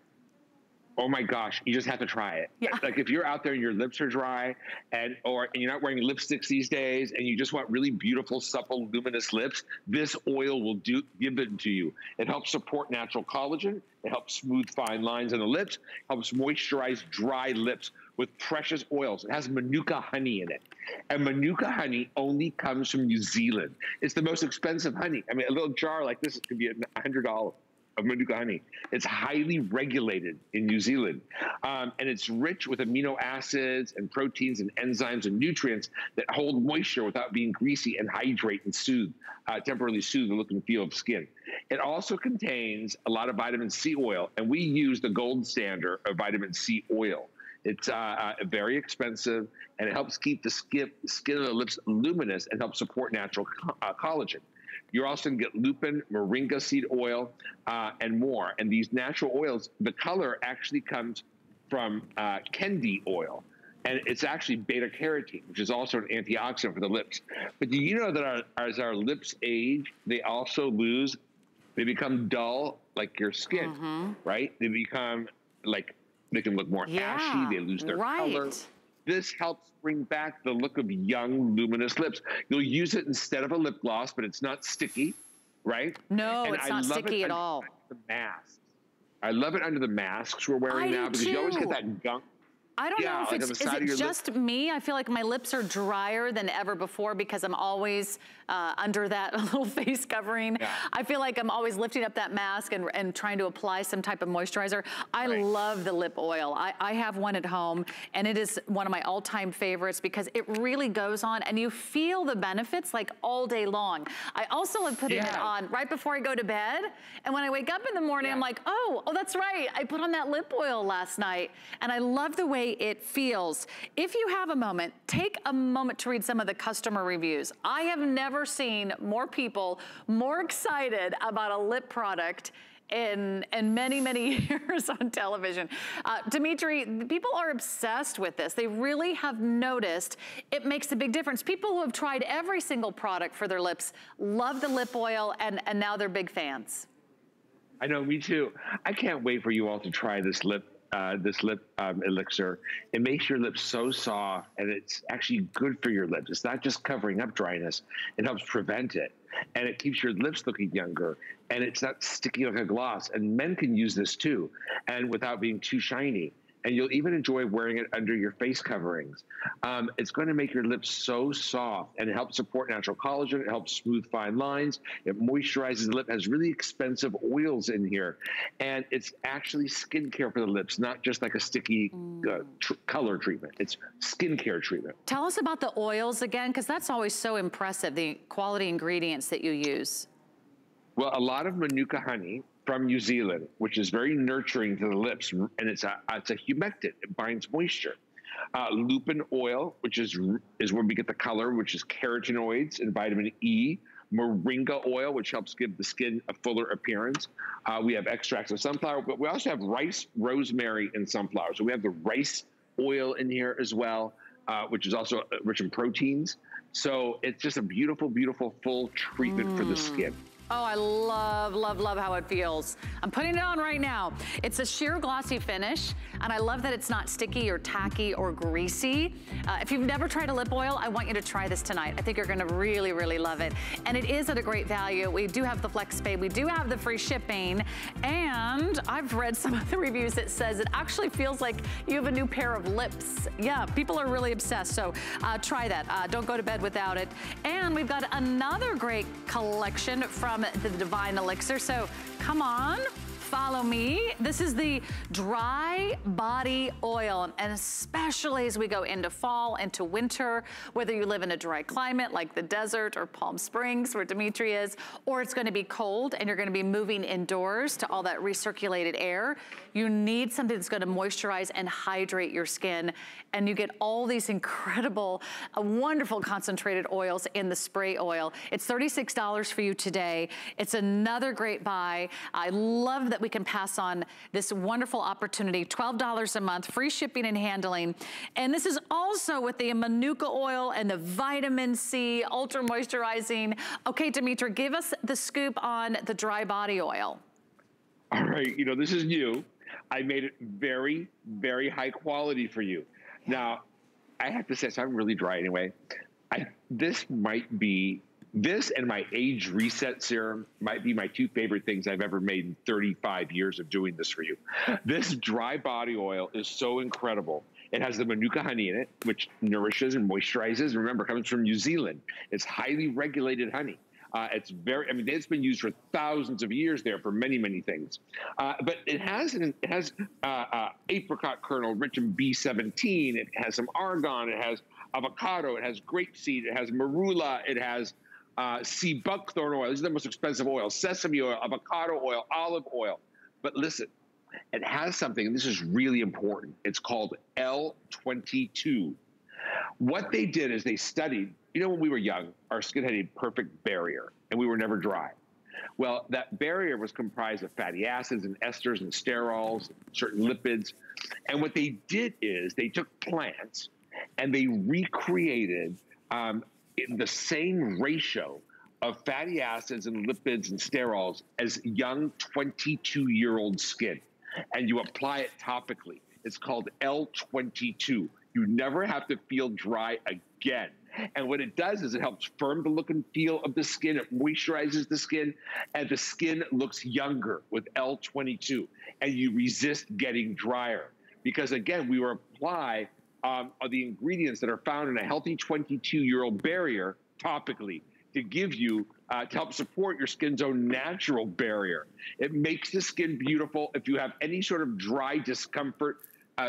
Oh my gosh, you just have to try it. Yeah. Like if you're out there and your lips are dry and you're not wearing lipsticks these days and you just want really beautiful, supple, luminous lips, this oil will give it to you. It helps support natural collagen. It helps smooth fine lines on the lips, helps moisturize dry lips with precious oils. It has Manuka honey in it. And Manuka honey only comes from New Zealand. It's the most expensive honey. I mean, a little jar like this could be $100. Of Manuka honey. It's highly regulated in New Zealand. And it's rich with amino acids and proteins and enzymes and nutrients that hold moisture without being greasy and hydrate and temporarily soothe the look and feel of skin. It also contains a lot of vitamin C oil, and we use the gold standard of vitamin C oil. It's very expensive, and it helps keep the skin of the lips luminous and helps support natural collagen. You're also going to get lupin, moringa seed oil, and more. And these natural oils, the color actually comes from kendi oil. And it's actually beta-carotene, which is also an antioxidant for the lips. But do you know that as our lips age, they also they become dull like your skin, right? They become like, they can look more ashy, they lose their color. this helps bring back the look of young, luminous lips. You'll use it instead of a lip gloss, but it's not sticky, right? No, and it's not sticky at all. The masks. I love it under the masks we're wearing now because you always get that gunk. I don't know if it's, is it just me? I feel like my lips are drier than ever before because I'm always under that little face covering. Yeah. I feel like I'm always lifting up that mask and trying to apply some type of moisturizer. I love the lip oil. I have one at home, and it is one of my all-time favorites because it really goes on, and you feel the benefits like all day long. I also love putting it on right before I go to bed, and when I wake up in the morning, I'm like, oh, that's right. I put on that lip oil last night, and I love the way it feels. If you have a moment, take a moment to read some of the customer reviews. I have never seen more people more excited about a lip product in many, many years on television. Dimitri, people are obsessed with this. They really have noticed it makes a big difference. People who have tried every single product for their lips love the lip oil, and now they're big fans. I know, me too. I can't wait for you all to try this lip elixir. It makes your lips so soft, and it's actually good for your lips. It's not just covering up dryness. It helps prevent it, and it keeps your lips looking younger, and it's not sticky like a gloss. And men can use this too, and without being too shiny. And you'll even enjoy wearing it under your face coverings. It's going to make your lips so soft, and it helps support natural collagen. It helps smooth fine lines. It moisturizes the lip. It has really expensive oils in here. And it's actually skincare for the lips, not just like a sticky color treatment. It's skincare treatment. Tell us about the oils again, because that's always so impressive, the quality ingredients that you use. Well, a lot of Manuka honey from New Zealand, which is very nurturing to the lips, and it's a humectant. It binds moisture. Lupin oil, which is where we get the color, which is carotenoids and vitamin E. Moringa oil, which helps give the skin a fuller appearance. We have extracts of sunflower, but we also have rice, rosemary, and sunflower. So we have the rice oil in here as well, which is also rich in proteins. So it's just a beautiful, beautiful full treatment for the skin. Oh, I love, love, love how it feels. I'm putting it on right now. It's a sheer glossy finish, and I love that it's not sticky or tacky or greasy. If you've never tried a lip oil, I want you to try this tonight. I think you're gonna really, really love it. And it is at a great value. We do have the flex pay, we do have the free shipping, and I've read some of the reviews that says it actually feels like you have a new pair of lips. Yeah, people are really obsessed, so try that. Don't go to bed without it. And we've got another great collection from the Divine Elixir. So come on, follow me. This is the dry body oil, and especially as we go into fall, into winter, whether you live in a dry climate like the desert or Palm Springs where Dimitri is, or it's gonna be cold and you're gonna be moving indoors to all that recirculated air, you need something that's gonna moisturize and hydrate your skin. And you get all these incredible, wonderful concentrated oils in the spray oil. It's $36 for you today. It's another great buy. I love that we can pass on this wonderful opportunity, $12 a month, free shipping and handling. And this is also with the Manuka oil and the vitamin C, ultra moisturizing. Okay, Dimitri, give us the scoop on the dry body oil. All right, you know, this is new. I made it very, very high quality for you. Now, I have to say, so I'm really dry anyway. This and my age reset serum might be my two favorite things I've ever made in 35 years of doing this for you. This dry body oil is so incredible. It has the Manuka honey in it, which nourishes and moisturizes. Remember, it comes from New Zealand. It's highly regulated honey. It's very, I mean, it's been used for thousands of years there for many, many things. But it has apricot kernel rich in B17. It has some argan. It has avocado. It has grapeseed. It has marula. It has sea buckthorn oil. These are the most expensive oils. Sesame oil, avocado oil, olive oil. But listen, it has something, and this is really important. It's called L22. What they did is they studied, you know, when we were young, our skin had a perfect barrier, and we were never dry. Well, that barrier was comprised of fatty acids and esters and sterols, certain lipids. And what they did is they took plants and they recreated the same ratio of fatty acids and lipids and sterols as young 22-year-old skin. And you apply it topically. It's called L22. You You never have to feel dry again. And what it does is it helps firm the look and feel of the skin. It moisturizes the skin, and the skin looks younger with L22, and you resist getting drier. Because again, we will apply the ingredients that are found in a healthy 22-year-old barrier topically to give you, to help support your skin's own natural barrier. It makes the skin beautiful. If you have any sort of dry discomfort,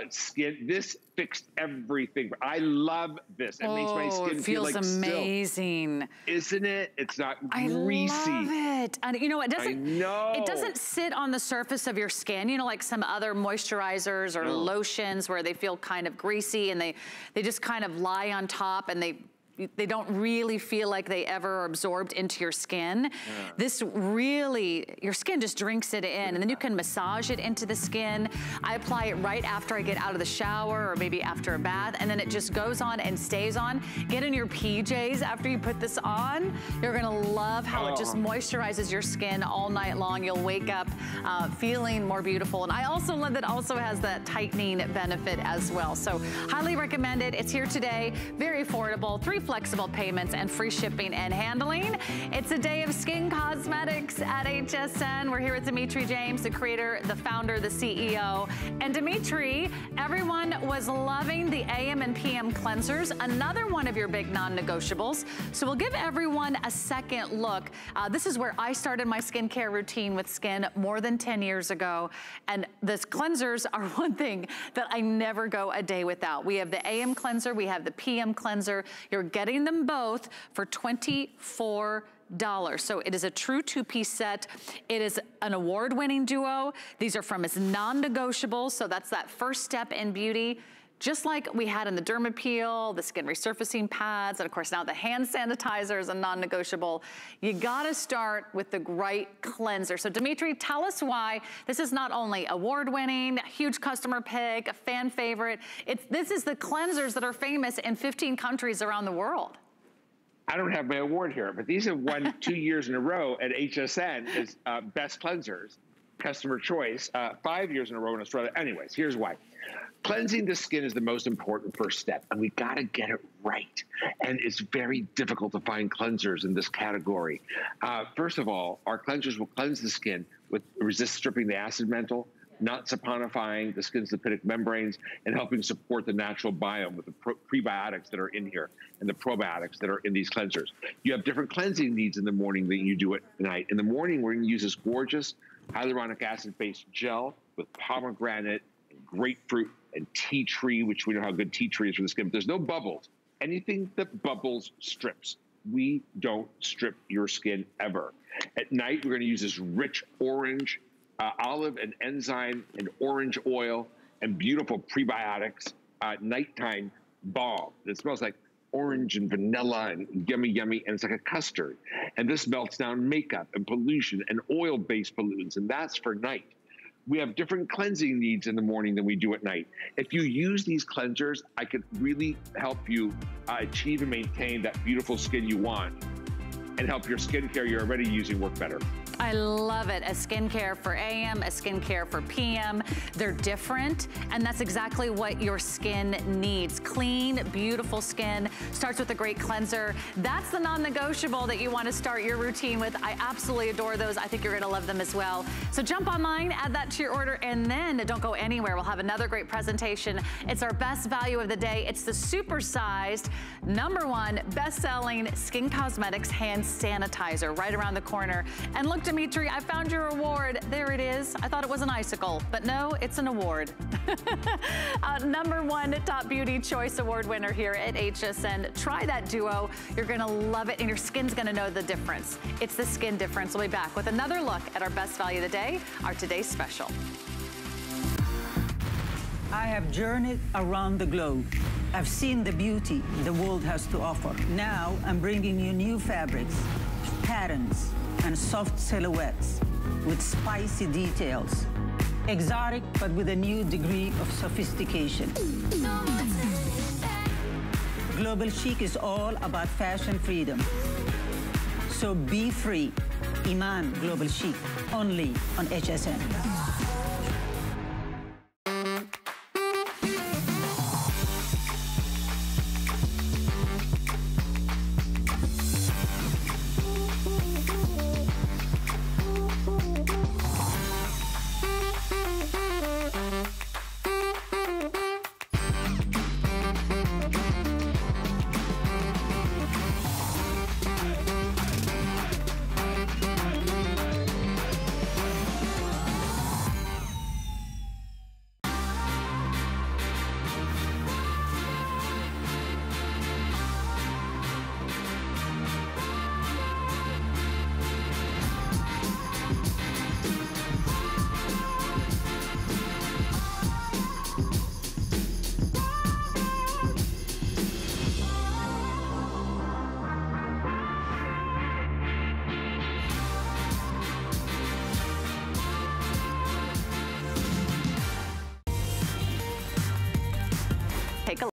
skin, this fixed everything. I love this. It makes my skin feel like amazing. Silk. Isn't it? It's not greasy. I love it. And you know, it doesn't sit on the surface of your skin, you know, like some other moisturizers or lotions where they feel kind of greasy and they just kind of lie on top and they don't really feel like they ever are absorbed into your skin. This really, your skin just drinks it in, and then you can massage it into the skin. I apply it right after I get out of the shower or maybe after a bath, and then it just goes on and stays on. Get in your PJs after you put this on. You're gonna love how it just moisturizes your skin all night long. You'll wake up feeling more beautiful. And I also love that it also has that tightening benefit as well. So highly recommended. It's here today, very affordable, 3 flexible payments and free shipping and handling. It's a day of Skinn Cosmetics at HSN. We're here with Dimitri James, the creator, the founder, the CEO. And Dimitri, everyone was loving the AM and PM cleansers, another one of your big non-negotiables. So we'll give everyone a second look. This is where I started my skincare routine with Skinn more than 10 years ago. And the cleansers are one thing that I never go a day without. We have the AM cleanser, we have the PM cleanser. You're getting them both for $24. So it is a true 2-piece set. It is an award-winning duo. These are from its non-negotiables, so that's that first step in beauty. Just like we had in the Derma Peel, the skin resurfacing pads, and of course now the hand sanitizer is a non-negotiable. You gotta start with the right cleanser. So Dimitri, tell us why this is not only award-winning, huge customer pick, a fan favorite. This is the cleansers that are famous in 15 countries around the world. I don't have my award here, but these have won 2 years in a row at HSN as best cleansers, customer choice, 5 years in a row in Australia. Anyways, here's why. Cleansing the skin is the most important first step, and we gotta get it right. And it's very difficult to find cleansers in this category. First of all, our cleansers will cleanse the skin with resist stripping the acid mantle, not saponifying the skin's lipidic membranes, and helping support the natural biome with the prebiotics that are in here and the probiotics that are in these cleansers. You have different cleansing needs in the morning than you do at night. In the morning, we're gonna use this gorgeous hyaluronic acid-based gel with pomegranate, grapefruit, and tea tree, which we know how good tea tree is for the skin, but there's no bubbles. Anything that bubbles strips. We don't strip your skin ever. At night, we're gonna use this rich orange, olive and enzyme and orange oil and beautiful prebiotics, nighttime balm that smells like orange and vanilla and yummy, yummy, and it's like a custard. And this melts down makeup and pollution and oil-based pollutants, and that's for night. We have different cleansing needs in the morning than we do at night. If you use these cleansers, I could really help you achieve and maintain that beautiful skin you want and help your skincare you're already using work better. I love it. A skincare for AM, a skincare for PM. They're different, and that's exactly what your skin needs. Clean, beautiful skin. Starts with a great cleanser. That's the non-negotiable that you want to start your routine with. I absolutely adore those. I think you're going to love them as well. So jump online, add that to your order, and then don't go anywhere. We'll have another great presentation. It's our best value of the day. It's the super-sized, #1 best-selling Skinn Cosmetics hand sanitizer right around the corner. And look, Dimitri, I found your award. There it is. I thought it was an icicle, but no, it's an award. #1 Top Beauty Choice Award winner here at HSN. Try that duo. You're gonna love it, and your skin's gonna know the difference. It's the skin difference. We'll be back with another look at our best value of the day, our today's special. I have journeyed around the globe. I've seen the beauty the world has to offer. Now I'm bringing you new fabrics, patterns, and soft silhouettes with spicy details. Exotic, but with a new degree of sophistication. Global Chic is all about fashion freedom. So be free. Iman Global Chic, only on HSN.